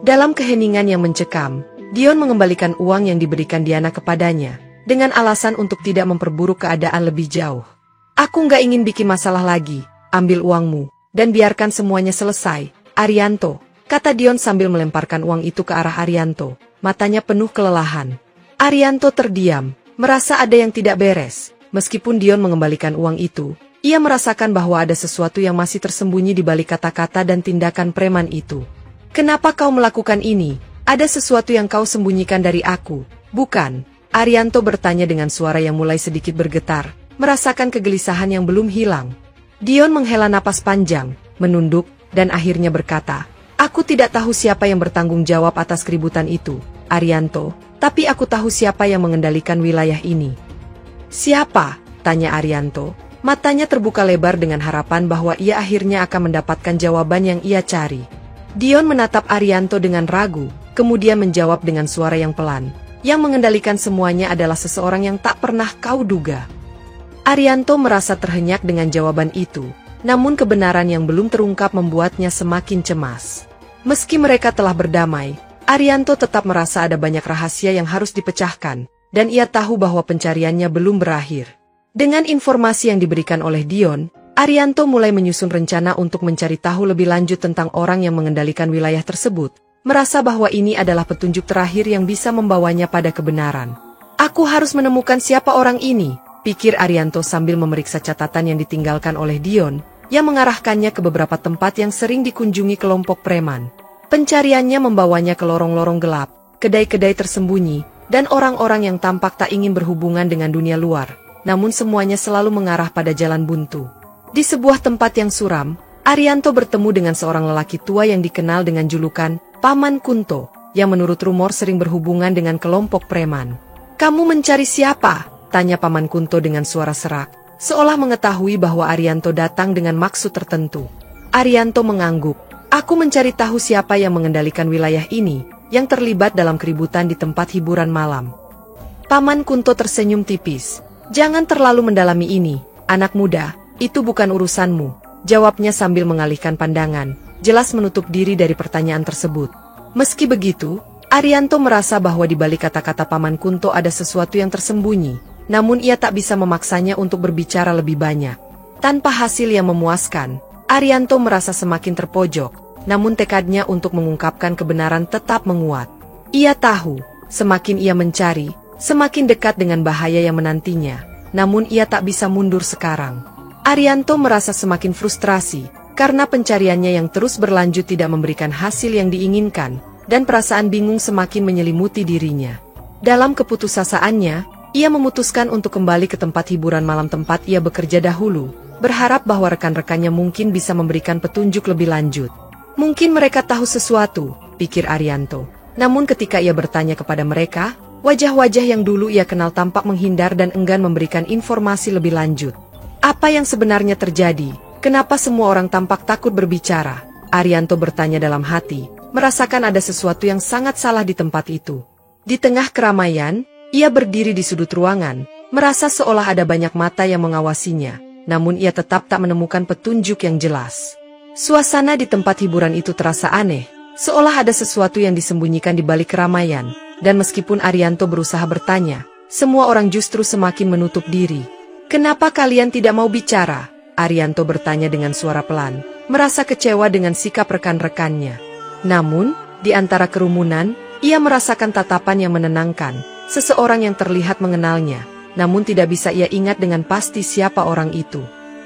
Dalam keheningan yang mencekam, Dion mengembalikan uang yang diberikan Diana kepadanya, dengan alasan untuk tidak memperburuk keadaan lebih jauh. "Aku nggak ingin bikin masalah lagi, ambil uangmu, dan biarkan semuanya selesai, Arianto," kata Dion sambil melemparkan uang itu ke arah Arianto, matanya penuh kelelahan. Arianto terdiam, merasa ada yang tidak beres. Meskipun Dion mengembalikan uang itu, ia merasakan bahwa ada sesuatu yang masih tersembunyi di balik kata-kata dan tindakan preman itu. "Kenapa kau melakukan ini? Ada sesuatu yang kau sembunyikan dari aku, bukan?" Arianto bertanya dengan suara yang mulai sedikit bergetar, merasakan kegelisahan yang belum hilang. Dion menghela napas panjang, menunduk, dan akhirnya berkata, "Aku tidak tahu siapa yang bertanggung jawab atas keributan itu, Arianto, tapi aku tahu siapa yang mengendalikan wilayah ini." "Siapa?" tanya Arianto. Matanya terbuka lebar dengan harapan bahwa ia akhirnya akan mendapatkan jawaban yang ia cari. Dion menatap Arianto dengan ragu, kemudian menjawab dengan suara yang pelan, "Yang mengendalikan semuanya adalah seseorang yang tak pernah kau duga." Arianto merasa terhenyak dengan jawaban itu, namun kebenaran yang belum terungkap membuatnya semakin cemas. Meski mereka telah berdamai, Arianto tetap merasa ada banyak rahasia yang harus dipecahkan, dan ia tahu bahwa pencariannya belum berakhir. Dengan informasi yang diberikan oleh Dion, Arianto mulai menyusun rencana untuk mencari tahu lebih lanjut tentang orang yang mengendalikan wilayah tersebut, merasa bahwa ini adalah petunjuk terakhir yang bisa membawanya pada kebenaran. "Aku harus menemukan siapa orang ini," pikir Arianto sambil memeriksa catatan yang ditinggalkan oleh Dion, yang mengarahkannya ke beberapa tempat yang sering dikunjungi kelompok preman. Pencariannya membawanya ke lorong-lorong gelap, kedai-kedai tersembunyi, dan orang-orang yang tampak tak ingin berhubungan dengan dunia luar, namun semuanya selalu mengarah pada jalan buntu. Di sebuah tempat yang suram, Arianto bertemu dengan seorang lelaki tua yang dikenal dengan julukan Paman Kunto, yang menurut rumor sering berhubungan dengan kelompok preman. "Kamu mencari siapa?" tanya Paman Kunto dengan suara serak, seolah mengetahui bahwa Arianto datang dengan maksud tertentu. Arianto mengangguk. "Aku mencari tahu siapa yang mengendalikan wilayah ini, yang terlibat dalam keributan di tempat hiburan malam." Paman Kunto tersenyum tipis. "Jangan terlalu mendalami ini, anak muda, itu bukan urusanmu," jawabnya sambil mengalihkan pandangan, jelas menutup diri dari pertanyaan tersebut. Meski begitu, Arianto merasa bahwa di balik kata-kata Paman Kunto ada sesuatu yang tersembunyi, namun ia tak bisa memaksanya untuk berbicara lebih banyak. Tanpa hasil yang memuaskan, Arianto merasa semakin terpojok, namun tekadnya untuk mengungkapkan kebenaran tetap menguat. Ia tahu, semakin ia mencari, semakin dekat dengan bahaya yang menantinya, namun ia tak bisa mundur sekarang. Arianto merasa semakin frustrasi, karena pencariannya yang terus berlanjut tidak memberikan hasil yang diinginkan, dan perasaan bingung semakin menyelimuti dirinya. Dalam keputusasaannya, ia memutuskan untuk kembali ke tempat hiburan malam tempat ia bekerja dahulu, berharap bahwa rekan-rekannya mungkin bisa memberikan petunjuk lebih lanjut. Mungkin mereka tahu sesuatu, pikir Arianto. Namun ketika ia bertanya kepada mereka, wajah-wajah yang dulu ia kenal tampak menghindar dan enggan memberikan informasi lebih lanjut. Apa yang sebenarnya terjadi? Kenapa semua orang tampak takut berbicara? Arianto bertanya dalam hati, merasakan ada sesuatu yang sangat salah di tempat itu. Di tengah keramaian, ia berdiri di sudut ruangan, merasa seolah ada banyak mata yang mengawasinya, namun ia tetap tak menemukan petunjuk yang jelas. Suasana di tempat hiburan itu terasa aneh, seolah ada sesuatu yang disembunyikan di balik keramaian, dan meskipun Arianto berusaha bertanya, semua orang justru semakin menutup diri. "Kenapa kalian tidak mau bicara?" Arianto bertanya dengan suara pelan, merasa kecewa dengan sikap rekan-rekannya. Namun, di antara kerumunan, ia merasakan tatapan yang menenangkan, seseorang yang terlihat mengenalnya, namun tidak bisa ia ingat dengan pasti siapa orang itu.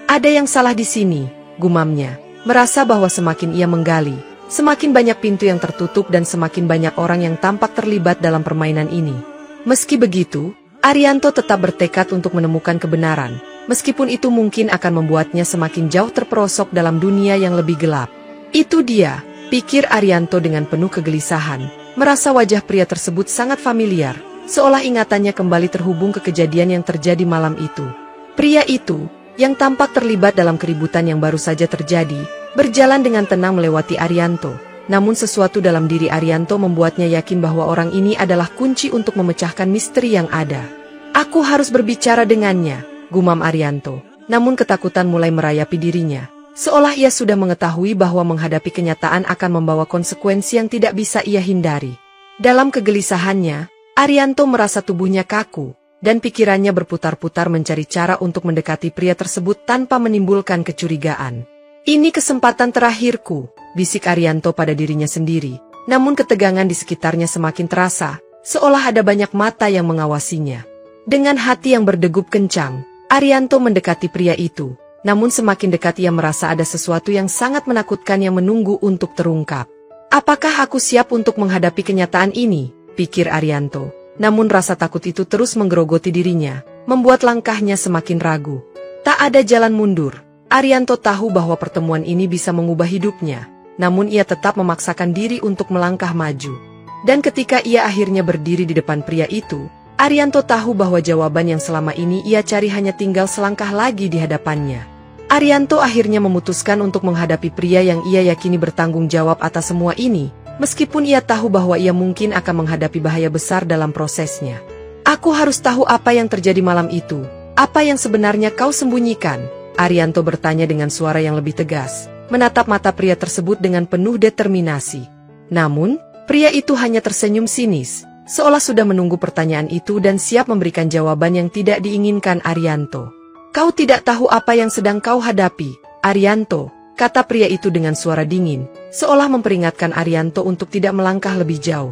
"Ada yang salah di sini," gumamnya. Merasa bahwa semakin ia menggali, semakin banyak pintu yang tertutup dan semakin banyak orang yang tampak terlibat dalam permainan ini. Meski begitu, Arianto tetap bertekad untuk menemukan kebenaran, meskipun itu mungkin akan membuatnya semakin jauh terperosok dalam dunia yang lebih gelap. "Itu dia," pikir Arianto dengan penuh kegelisahan, merasa wajah pria tersebut sangat familiar, seolah ingatannya kembali terhubung ke kejadian yang terjadi malam itu. Pria itu, yang tampak terlibat dalam keributan yang baru saja terjadi, berjalan dengan tenang melewati Arianto. Namun sesuatu dalam diri Arianto membuatnya yakin bahwa orang ini adalah kunci untuk memecahkan misteri yang ada. "Aku harus berbicara dengannya," gumam Arianto. Namun ketakutan mulai merayapi dirinya, seolah ia sudah mengetahui bahwa menghadapi kenyataan akan membawa konsekuensi yang tidak bisa ia hindari. Dalam kegelisahannya, Arianto merasa tubuhnya kaku, dan pikirannya berputar-putar mencari cara untuk mendekati pria tersebut tanpa menimbulkan kecurigaan. "Ini kesempatan terakhirku," bisik Arianto pada dirinya sendiri. Namun ketegangan di sekitarnya semakin terasa, seolah ada banyak mata yang mengawasinya. Dengan hati yang berdegup kencang, Arianto mendekati pria itu. Namun semakin dekat ia merasa ada sesuatu yang sangat menakutkan yang menunggu untuk terungkap. "Apakah aku siap untuk menghadapi kenyataan ini?" pikir Arianto. Namun rasa takut itu terus menggerogoti dirinya, membuat langkahnya semakin ragu. Tak ada jalan mundur. Arianto tahu bahwa pertemuan ini bisa mengubah hidupnya, namun ia tetap memaksakan diri untuk melangkah maju. Dan ketika ia akhirnya berdiri di depan pria itu, Arianto tahu bahwa jawaban yang selama ini ia cari hanya tinggal selangkah lagi di hadapannya. Arianto akhirnya memutuskan untuk menghadapi pria yang ia yakini bertanggung jawab atas semua ini, meskipun ia tahu bahwa ia mungkin akan menghadapi bahaya besar dalam prosesnya. "Aku harus tahu apa yang terjadi malam itu. Apa yang sebenarnya kau sembunyikan?" Arianto bertanya dengan suara yang lebih tegas, menatap mata pria tersebut dengan penuh determinasi. Namun, pria itu hanya tersenyum sinis, seolah sudah menunggu pertanyaan itu dan siap memberikan jawaban yang tidak diinginkan Arianto. "Kau tidak tahu apa yang sedang kau hadapi, Arianto," kata pria itu dengan suara dingin, seolah memperingatkan Arianto untuk tidak melangkah lebih jauh.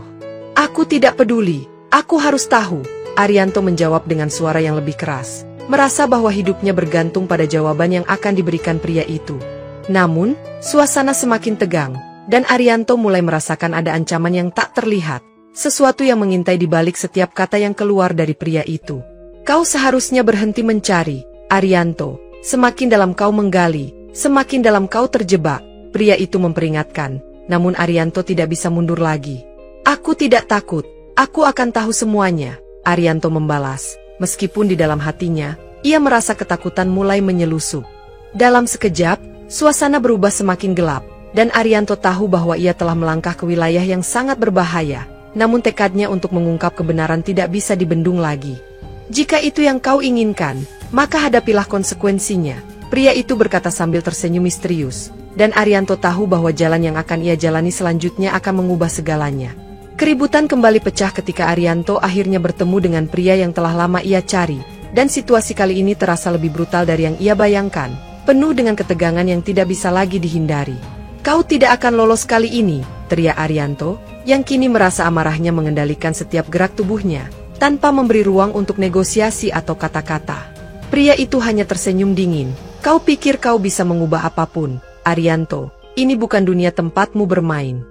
"Aku tidak peduli, aku harus tahu," Arianto menjawab dengan suara yang lebih keras, merasa bahwa hidupnya bergantung pada jawaban yang akan diberikan pria itu. Namun, suasana semakin tegang, dan Arianto mulai merasakan ada ancaman yang tak terlihat, sesuatu yang mengintai di balik setiap kata yang keluar dari pria itu. "Kau seharusnya berhenti mencari, Arianto. Semakin dalam kau menggali, semakin dalam kau terjebak," pria itu memperingatkan. Namun Arianto tidak bisa mundur lagi. "Aku tidak takut, aku akan tahu semuanya," Arianto membalas. Meskipun di dalam hatinya, ia merasa ketakutan mulai menyelusup. Dalam sekejap, suasana berubah semakin gelap, dan Arianto tahu bahwa ia telah melangkah ke wilayah yang sangat berbahaya. Namun tekadnya untuk mengungkap kebenaran tidak bisa dibendung lagi. "Jika itu yang kau inginkan, maka hadapilah konsekuensinya," pria itu berkata sambil tersenyum misterius. Dan Arianto tahu bahwa jalan yang akan ia jalani selanjutnya akan mengubah segalanya. Keributan kembali pecah ketika Arianto akhirnya bertemu dengan pria yang telah lama ia cari, dan situasi kali ini terasa lebih brutal dari yang ia bayangkan, penuh dengan ketegangan yang tidak bisa lagi dihindari. "Kau tidak akan lolos kali ini," teriak Arianto, yang kini merasa amarahnya mengendalikan setiap gerak tubuhnya, tanpa memberi ruang untuk negosiasi atau kata-kata. Pria itu hanya tersenyum dingin. "Kau pikir kau bisa mengubah apapun, Arianto? Ini bukan dunia tempatmu bermain."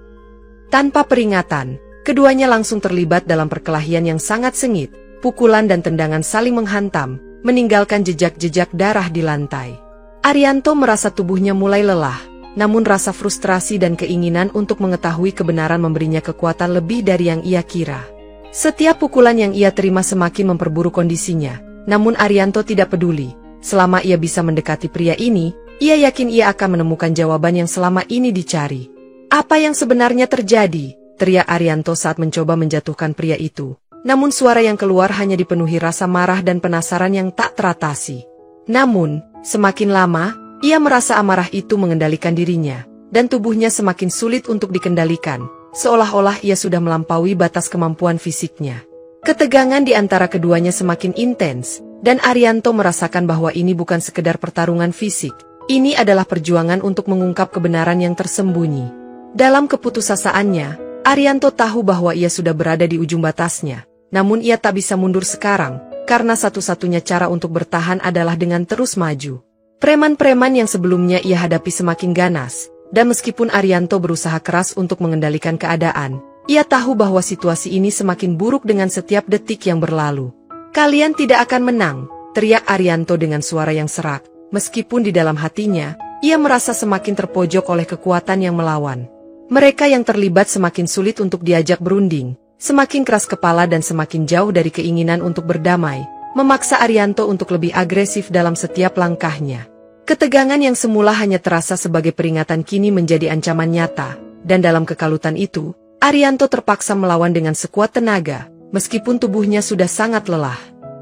Tanpa peringatan, keduanya langsung terlibat dalam perkelahian yang sangat sengit. Pukulan dan tendangan saling menghantam, meninggalkan jejak-jejak darah di lantai. Arianto merasa tubuhnya mulai lelah, namun rasa frustrasi dan keinginan untuk mengetahui kebenaran memberinya kekuatan lebih dari yang ia kira. Setiap pukulan yang ia terima semakin memperburuk kondisinya, namun Arianto tidak peduli. Selama ia bisa mendekati pria ini, ia yakin ia akan menemukan jawaban yang selama ini dicari. "Apa yang sebenarnya terjadi?" teriak Arianto saat mencoba menjatuhkan pria itu. Namun suara yang keluar hanya dipenuhi rasa marah dan penasaran yang tak teratasi. Namun, semakin lama, ia merasa amarah itu mengendalikan dirinya, dan tubuhnya semakin sulit untuk dikendalikan, seolah-olah ia sudah melampaui batas kemampuan fisiknya. Ketegangan di antara keduanya semakin intens, dan Arianto merasakan bahwa ini bukan sekedar pertarungan fisik, ini adalah perjuangan untuk mengungkap kebenaran yang tersembunyi. Dalam keputusasaannya, Arianto tahu bahwa ia sudah berada di ujung batasnya. Namun ia tak bisa mundur sekarang, karena satu-satunya cara untuk bertahan adalah dengan terus maju. Preman-preman yang sebelumnya ia hadapi semakin ganas, dan meskipun Arianto berusaha keras untuk mengendalikan keadaan, ia tahu bahwa situasi ini semakin buruk dengan setiap detik yang berlalu. "Kalian tidak akan menang," teriak Arianto dengan suara yang serak, meskipun di dalam hatinya, ia merasa semakin terpojok oleh kekuatan yang melawan. Mereka yang terlibat semakin sulit untuk diajak berunding, semakin keras kepala dan semakin jauh dari keinginan untuk berdamai, memaksa Arianto untuk lebih agresif dalam setiap langkahnya. Ketegangan yang semula hanya terasa sebagai peringatan kini menjadi ancaman nyata, dan dalam kekalutan itu, Arianto terpaksa melawan dengan sekuat tenaga, meskipun tubuhnya sudah sangat lelah.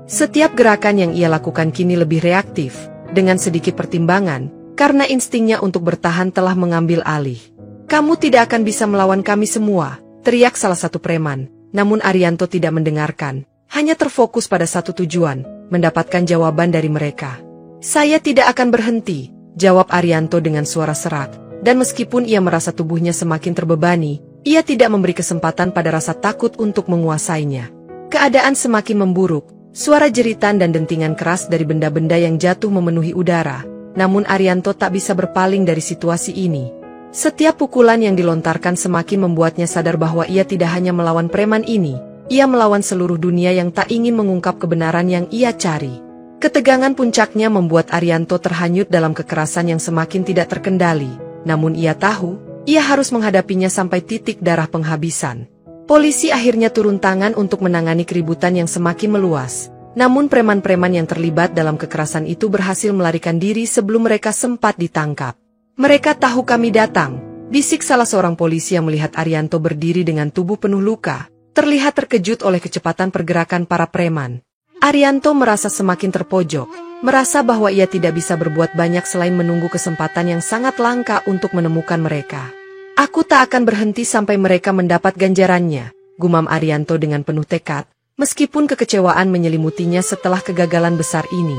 Setiap gerakan yang ia lakukan kini lebih reaktif, dengan sedikit pertimbangan, karena instingnya untuk bertahan telah mengambil alih. "Kamu tidak akan bisa melawan kami semua," teriak salah satu preman, namun Arianto tidak mendengarkan, hanya terfokus pada satu tujuan, mendapatkan jawaban dari mereka. "Saya tidak akan berhenti," jawab Arianto dengan suara serak, dan meskipun ia merasa tubuhnya semakin terbebani, ia tidak memberi kesempatan pada rasa takut untuk menguasainya. Keadaan semakin memburuk, suara jeritan dan dentingan keras dari benda-benda yang jatuh memenuhi udara, namun Arianto tak bisa berpaling dari situasi ini. Setiap pukulan yang dilontarkan semakin membuatnya sadar bahwa ia tidak hanya melawan preman ini, ia melawan seluruh dunia yang tak ingin mengungkap kebenaran yang ia cari. Ketegangan puncaknya membuat Arianto terhanyut dalam kekerasan yang semakin tidak terkendali, namun ia tahu, ia harus menghadapinya sampai titik darah penghabisan. Polisi akhirnya turun tangan untuk menangani keributan yang semakin meluas, namun preman-preman yang terlibat dalam kekerasan itu berhasil melarikan diri sebelum mereka sempat ditangkap. "Mereka tahu kami datang," bisik salah seorang polisi yang melihat Arianto berdiri dengan tubuh penuh luka, terlihat terkejut oleh kecepatan pergerakan para preman. Arianto merasa semakin terpojok, merasa bahwa ia tidak bisa berbuat banyak selain menunggu kesempatan yang sangat langka untuk menemukan mereka. "Aku tak akan berhenti sampai mereka mendapat ganjarannya," gumam Arianto dengan penuh tekad, meskipun kekecewaan menyelimutinya setelah kegagalan besar ini.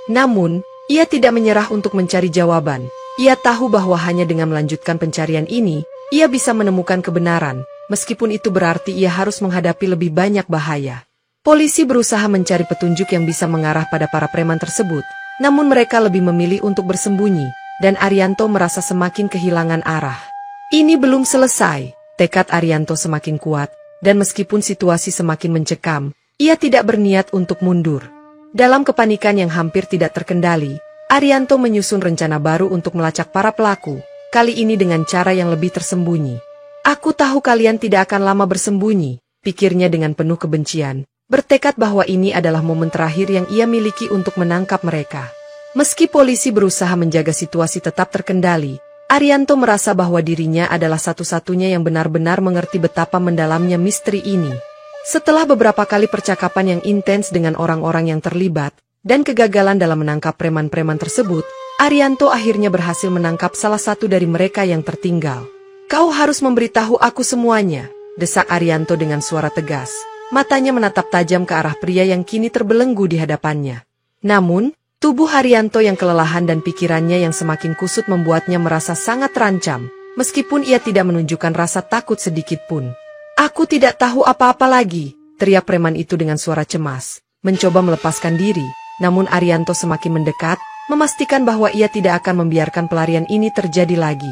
Namun, ia tidak menyerah untuk mencari jawaban. Ia tahu bahwa hanya dengan melanjutkan pencarian ini, ia bisa menemukan kebenaran, meskipun itu berarti ia harus menghadapi lebih banyak bahaya. Polisi berusaha mencari petunjuk yang bisa mengarah pada para preman tersebut, namun mereka lebih memilih untuk bersembunyi, dan Arianto merasa semakin kehilangan arah. Ini belum selesai, tekad Arianto semakin kuat, dan meskipun situasi semakin mencekam, ia tidak berniat untuk mundur. Dalam kepanikan yang hampir tidak terkendali, Arianto menyusun rencana baru untuk melacak para pelaku, kali ini dengan cara yang lebih tersembunyi. "Aku tahu kalian tidak akan lama bersembunyi," pikirnya dengan penuh kebencian, bertekad bahwa ini adalah momen terakhir yang ia miliki untuk menangkap mereka. Meski polisi berusaha menjaga situasi tetap terkendali, Arianto merasa bahwa dirinya adalah satu-satunya yang benar-benar mengerti betapa mendalamnya misteri ini. Setelah beberapa kali percakapan yang intens dengan orang-orang yang terlibat, dan kegagalan dalam menangkap preman-preman tersebut, Arianto akhirnya berhasil menangkap salah satu dari mereka yang tertinggal. "Kau harus memberitahu aku semuanya," desak Arianto dengan suara tegas. Matanya menatap tajam ke arah pria yang kini terbelenggu di hadapannya. Namun, tubuh Arianto yang kelelahan dan pikirannya yang semakin kusut membuatnya merasa sangat terancam, meskipun ia tidak menunjukkan rasa takut sedikit pun. "Aku tidak tahu apa-apa lagi," teriak preman itu dengan suara cemas, mencoba melepaskan diri. Namun Arianto semakin mendekat, memastikan bahwa ia tidak akan membiarkan pelarian ini terjadi lagi.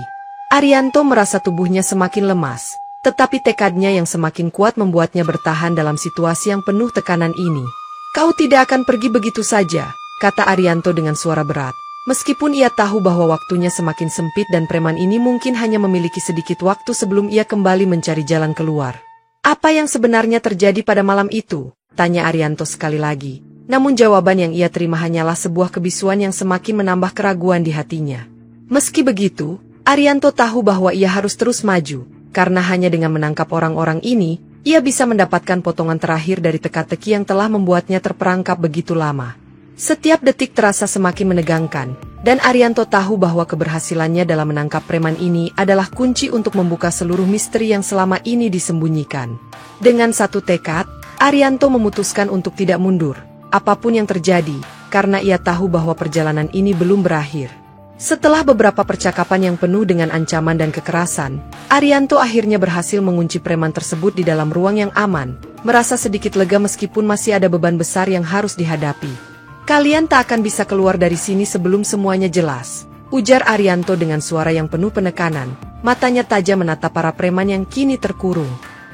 Arianto merasa tubuhnya semakin lemas, tetapi tekadnya yang semakin kuat membuatnya bertahan dalam situasi yang penuh tekanan ini. "Kau tidak akan pergi begitu saja," kata Arianto dengan suara berat, Meskipun ia tahu bahwa waktunya semakin sempit dan preman ini mungkin hanya memiliki sedikit waktu sebelum ia kembali mencari jalan keluar. Apa yang sebenarnya terjadi pada malam itu? Tanya Arianto sekali lagi. Namun jawaban yang ia terima hanyalah sebuah kebisuan yang semakin menambah keraguan di hatinya. Meski begitu, Arianto tahu bahwa ia harus terus maju, karena hanya dengan menangkap orang-orang ini, ia bisa mendapatkan potongan terakhir dari teka-teki yang telah membuatnya terperangkap begitu lama. Setiap detik terasa semakin menegangkan, dan Arianto tahu bahwa keberhasilannya dalam menangkap preman ini adalah kunci untuk membuka seluruh misteri yang selama ini disembunyikan. Dengan satu tekad, Arianto memutuskan untuk tidak mundur, apapun yang terjadi, karena ia tahu bahwa perjalanan ini belum berakhir. Setelah beberapa percakapan yang penuh dengan ancaman dan kekerasan, Arianto akhirnya berhasil mengunci preman tersebut di dalam ruang yang aman, merasa sedikit lega meskipun masih ada beban besar yang harus dihadapi. Kalian tak akan bisa keluar dari sini sebelum semuanya jelas, ujar Arianto dengan suara yang penuh penekanan, matanya tajam menatap para preman yang kini terkurung.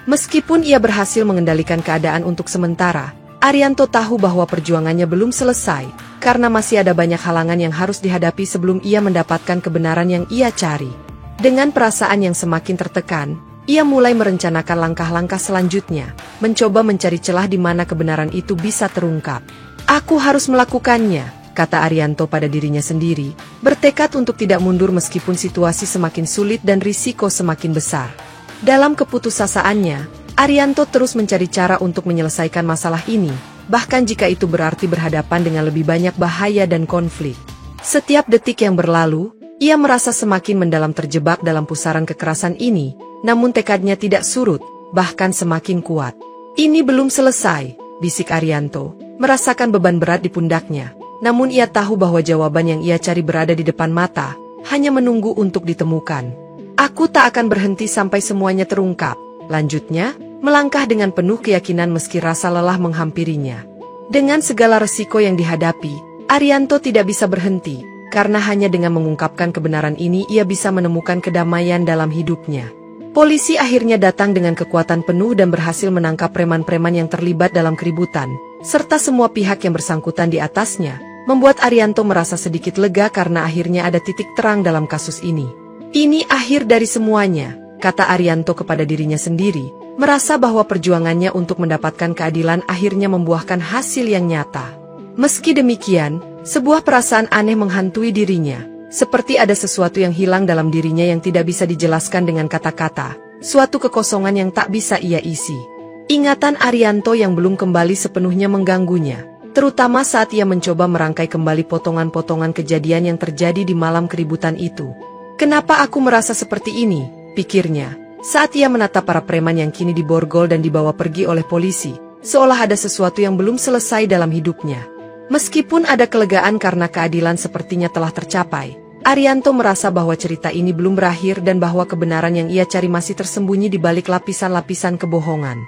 Meskipun ia berhasil mengendalikan keadaan untuk sementara, Arianto tahu bahwa perjuangannya belum selesai, karena masih ada banyak halangan yang harus dihadapi sebelum ia mendapatkan kebenaran yang ia cari. Dengan perasaan yang semakin tertekan, ia mulai merencanakan langkah-langkah selanjutnya, mencoba mencari celah di mana kebenaran itu bisa terungkap. Aku harus melakukannya, kata Arianto pada dirinya sendiri, bertekad untuk tidak mundur meskipun situasi semakin sulit dan risiko semakin besar. Dalam keputusasaannya, Arianto terus mencari cara untuk menyelesaikan masalah ini, bahkan jika itu berarti berhadapan dengan lebih banyak bahaya dan konflik. Setiap detik yang berlalu, ia merasa semakin mendalam terjebak dalam pusaran kekerasan ini, namun tekadnya tidak surut, bahkan semakin kuat. Ini belum selesai, bisik Arianto, merasakan beban berat di pundaknya. Namun ia tahu bahwa jawaban yang ia cari berada di depan mata, hanya menunggu untuk ditemukan. Aku tak akan berhenti sampai semuanya terungkap, lanjutnya, melangkah dengan penuh keyakinan meski rasa lelah menghampirinya. Dengan segala resiko yang dihadapi, Arianto tidak bisa berhenti, karena hanya dengan mengungkapkan kebenaran ini ia bisa menemukan kedamaian dalam hidupnya. Polisi akhirnya datang dengan kekuatan penuh dan berhasil menangkap preman-preman yang terlibat dalam keributan, serta semua pihak yang bersangkutan di atasnya, membuat Arianto merasa sedikit lega karena akhirnya ada titik terang dalam kasus ini. Ini akhir dari semuanya, kata Arianto kepada dirinya sendiri, merasa bahwa perjuangannya untuk mendapatkan keadilan akhirnya membuahkan hasil yang nyata. Meski demikian, sebuah perasaan aneh menghantui dirinya, seperti ada sesuatu yang hilang dalam dirinya yang tidak bisa dijelaskan dengan kata-kata, suatu kekosongan yang tak bisa ia isi. Ingatan Arianto yang belum kembali sepenuhnya mengganggunya, terutama saat ia mencoba merangkai kembali potongan-potongan kejadian yang terjadi di malam keributan itu. Kenapa aku merasa seperti ini, pikirnya, saat ia menatap para preman yang kini diborgol dan dibawa pergi oleh polisi, seolah ada sesuatu yang belum selesai dalam hidupnya. Meskipun ada kelegaan karena keadilan sepertinya telah tercapai, Arianto merasa bahwa cerita ini belum berakhir dan bahwa kebenaran yang ia cari masih tersembunyi di balik lapisan-lapisan kebohongan.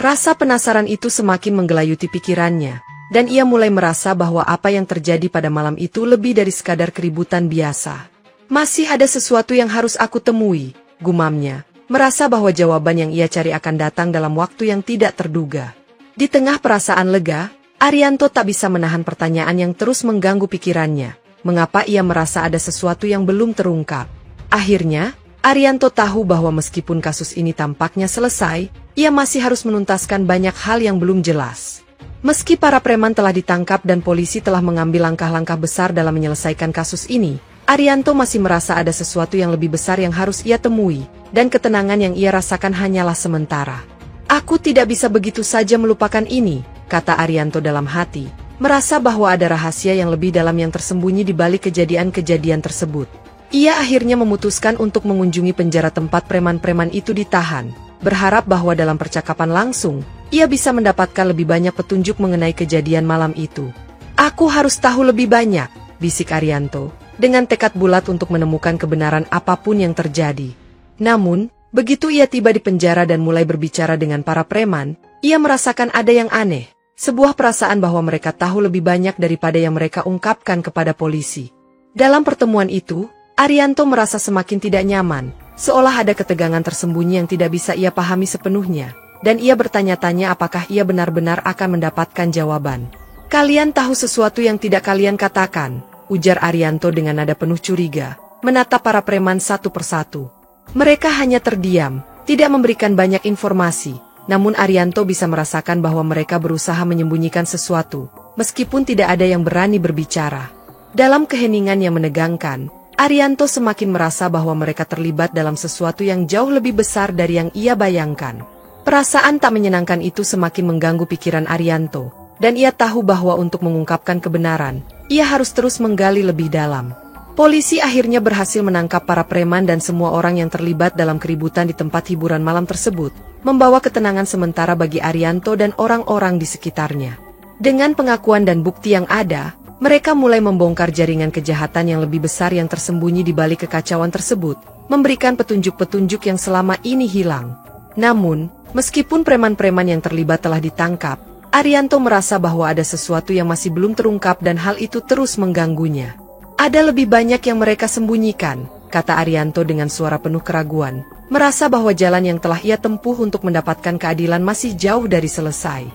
Rasa penasaran itu semakin menggelayuti pikirannya, dan ia mulai merasa bahwa apa yang terjadi pada malam itu lebih dari sekadar keributan biasa. Masih ada sesuatu yang harus aku temui, gumamnya, merasa bahwa jawaban yang ia cari akan datang dalam waktu yang tidak terduga. Di tengah perasaan lega, Arianto tak bisa menahan pertanyaan yang terus mengganggu pikirannya. Mengapa ia merasa ada sesuatu yang belum terungkap? Akhirnya, Arianto tahu bahwa meskipun kasus ini tampaknya selesai, ia masih harus menuntaskan banyak hal yang belum jelas. Meski para preman telah ditangkap dan polisi telah mengambil langkah-langkah besar dalam menyelesaikan kasus ini, Arianto masih merasa ada sesuatu yang lebih besar yang harus ia temui, dan ketenangan yang ia rasakan hanyalah sementara. Aku tidak bisa begitu saja melupakan ini, kata Arianto dalam hati, merasa bahwa ada rahasia yang lebih dalam yang tersembunyi di balik kejadian-kejadian tersebut. Ia akhirnya memutuskan untuk mengunjungi penjara tempat preman-preman itu ditahan, berharap bahwa dalam percakapan langsung, ia bisa mendapatkan lebih banyak petunjuk mengenai kejadian malam itu. Aku harus tahu lebih banyak, bisik Arianto, dengan tekad bulat untuk menemukan kebenaran apapun yang terjadi. Namun, begitu ia tiba di penjara dan mulai berbicara dengan para preman, ia merasakan ada yang aneh. Sebuah perasaan bahwa mereka tahu lebih banyak daripada yang mereka ungkapkan kepada polisi. Dalam pertemuan itu, Arianto merasa semakin tidak nyaman, seolah ada ketegangan tersembunyi yang tidak bisa ia pahami sepenuhnya, dan ia bertanya-tanya apakah ia benar-benar akan mendapatkan jawaban. Kalian tahu sesuatu yang tidak kalian katakan, ujar Arianto dengan nada penuh curiga, menatap para preman satu persatu. Mereka hanya terdiam, tidak memberikan banyak informasi, namun Arianto bisa merasakan bahwa mereka berusaha menyembunyikan sesuatu, meskipun tidak ada yang berani berbicara. Dalam keheningan yang menegangkan, Arianto semakin merasa bahwa mereka terlibat dalam sesuatu yang jauh lebih besar dari yang ia bayangkan. Perasaan tak menyenangkan itu semakin mengganggu pikiran Arianto, dan ia tahu bahwa untuk mengungkapkan kebenaran, ia harus terus menggali lebih dalam. Polisi akhirnya berhasil menangkap para preman dan semua orang yang terlibat dalam keributan di tempat hiburan malam tersebut, membawa ketenangan sementara bagi Arianto dan orang-orang di sekitarnya. Dengan pengakuan dan bukti yang ada, mereka mulai membongkar jaringan kejahatan yang lebih besar yang tersembunyi di balik kekacauan tersebut, memberikan petunjuk-petunjuk yang selama ini hilang. Namun, meskipun preman-preman yang terlibat telah ditangkap, Arianto merasa bahwa ada sesuatu yang masih belum terungkap dan hal itu terus mengganggunya. Ada lebih banyak yang mereka sembunyikan, kata Arianto dengan suara penuh keraguan, merasa bahwa jalan yang telah ia tempuh untuk mendapatkan keadilan masih jauh dari selesai.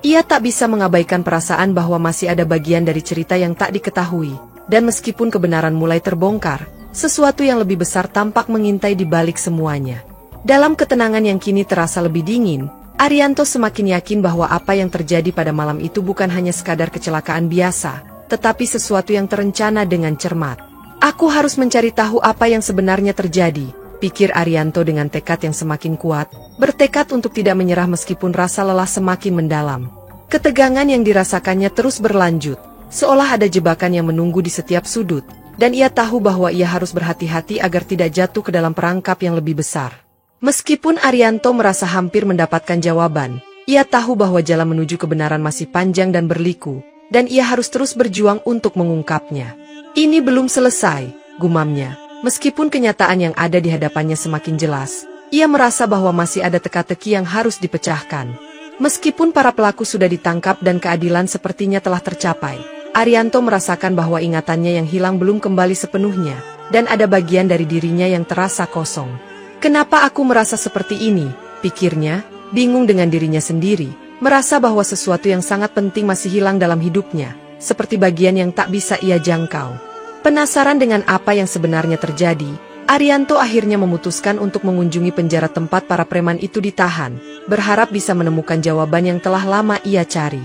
Ia tak bisa mengabaikan perasaan bahwa masih ada bagian dari cerita yang tak diketahui, dan meskipun kebenaran mulai terbongkar, sesuatu yang lebih besar tampak mengintai di balik semuanya. Dalam ketenangan yang kini terasa lebih dingin, Arianto semakin yakin bahwa apa yang terjadi pada malam itu bukan hanya sekadar kecelakaan biasa, tetapi sesuatu yang terencana dengan cermat. Aku harus mencari tahu apa yang sebenarnya terjadi, pikir Arianto dengan tekad yang semakin kuat, bertekad untuk tidak menyerah meskipun rasa lelah semakin mendalam. Ketegangan yang dirasakannya terus berlanjut, seolah ada jebakan yang menunggu di setiap sudut, dan ia tahu bahwa ia harus berhati-hati agar tidak jatuh ke dalam perangkap yang lebih besar. Meskipun Arianto merasa hampir mendapatkan jawaban, ia tahu bahwa jalan menuju kebenaran masih panjang dan berliku, dan ia harus terus berjuang untuk mengungkapnya. Ini belum selesai, gumamnya. Meskipun kenyataan yang ada di hadapannya semakin jelas, ia merasa bahwa masih ada teka-teki yang harus dipecahkan. Meskipun para pelaku sudah ditangkap dan keadilan sepertinya telah tercapai, Arianto merasakan bahwa ingatannya yang hilang belum kembali sepenuhnya, dan ada bagian dari dirinya yang terasa kosong. Kenapa aku merasa seperti ini, pikirnya, bingung dengan dirinya sendiri, merasa bahwa sesuatu yang sangat penting masih hilang dalam hidupnya, seperti bagian yang tak bisa ia jangkau. Penasaran dengan apa yang sebenarnya terjadi, Arianto akhirnya memutuskan untuk mengunjungi penjara tempat para preman itu ditahan, berharap bisa menemukan jawaban yang telah lama ia cari.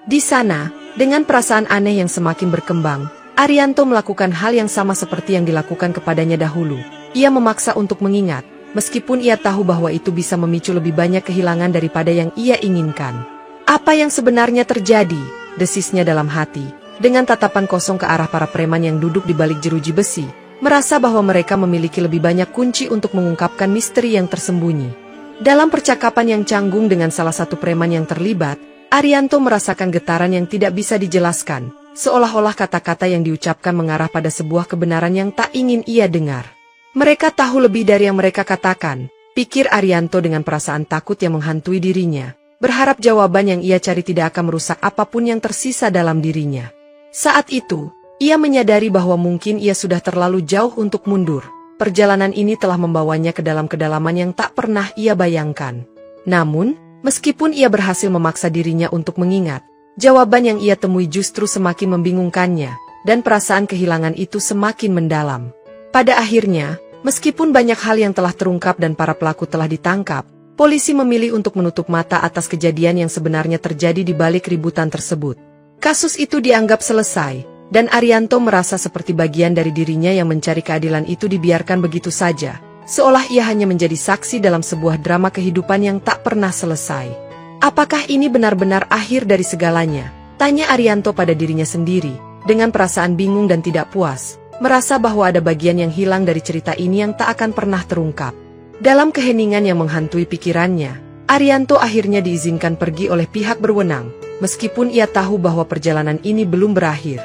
Di sana, dengan perasaan aneh yang semakin berkembang, Arianto melakukan hal yang sama seperti yang dilakukan kepadanya dahulu. Ia memaksa untuk mengingat, meskipun ia tahu bahwa itu bisa memicu lebih banyak kehilangan daripada yang ia inginkan. Apa yang sebenarnya terjadi? Desisnya dalam hati, dengan tatapan kosong ke arah para preman yang duduk di balik jeruji besi, merasa bahwa mereka memiliki lebih banyak kunci untuk mengungkapkan misteri yang tersembunyi. Dalam percakapan yang canggung dengan salah satu preman yang terlibat, Arianto merasakan getaran yang tidak bisa dijelaskan, seolah-olah kata-kata yang diucapkan mengarah pada sebuah kebenaran yang tak ingin ia dengar. Mereka tahu lebih dari yang mereka katakan, pikir Arianto dengan perasaan takut yang menghantui dirinya, berharap jawaban yang ia cari tidak akan merusak apapun yang tersisa dalam dirinya. Saat itu, ia menyadari bahwa mungkin ia sudah terlalu jauh untuk mundur. Perjalanan ini telah membawanya ke dalam kedalaman yang tak pernah ia bayangkan. Namun, meskipun ia berhasil memaksa dirinya untuk mengingat, jawaban yang ia temui justru semakin membingungkannya, dan perasaan kehilangan itu semakin mendalam. Pada akhirnya, meskipun banyak hal yang telah terungkap dan para pelaku telah ditangkap, polisi memilih untuk menutup mata atas kejadian yang sebenarnya terjadi di balik ributan tersebut. Kasus itu dianggap selesai, dan Arianto merasa seperti bagian dari dirinya yang mencari keadilan itu dibiarkan begitu saja, seolah ia hanya menjadi saksi dalam sebuah drama kehidupan yang tak pernah selesai. Apakah ini benar-benar akhir dari segalanya? Tanya Arianto pada dirinya sendiri, dengan perasaan bingung dan tidak puas, merasa bahwa ada bagian yang hilang dari cerita ini yang tak akan pernah terungkap. Dalam keheningan yang menghantui pikirannya, Arianto akhirnya diizinkan pergi oleh pihak berwenang, meskipun ia tahu bahwa perjalanan ini belum berakhir.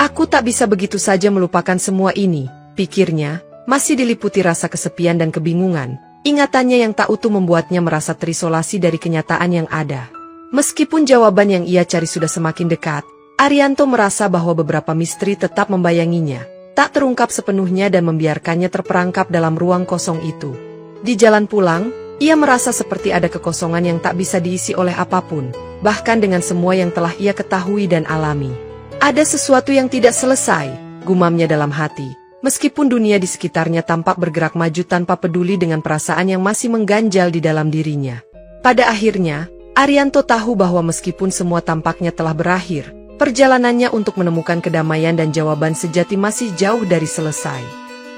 Aku tak bisa begitu saja melupakan semua ini, pikirnya, masih diliputi rasa kesepian dan kebingungan. Ingatannya yang tak utuh membuatnya merasa terisolasi dari kenyataan yang ada. Meskipun jawaban yang ia cari sudah semakin dekat, Arianto merasa bahwa beberapa misteri tetap membayanginya, tak terungkap sepenuhnya dan membiarkannya terperangkap dalam ruang kosong itu. Di jalan pulang, ia merasa seperti ada kekosongan yang tak bisa diisi oleh apapun, bahkan dengan semua yang telah ia ketahui dan alami. Ada sesuatu yang tidak selesai, gumamnya dalam hati. Meskipun dunia di sekitarnya tampak bergerak maju tanpa peduli dengan perasaan yang masih mengganjal di dalam dirinya. Pada akhirnya, Arianto tahu bahwa meskipun semua tampaknya telah berakhir, perjalanannya untuk menemukan kedamaian dan jawaban sejati masih jauh dari selesai.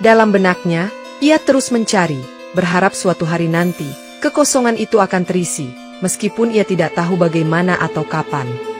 Dalam benaknya, ia terus mencari, berharap suatu hari nanti, kekosongan itu akan terisi, meskipun ia tidak tahu bagaimana atau kapan.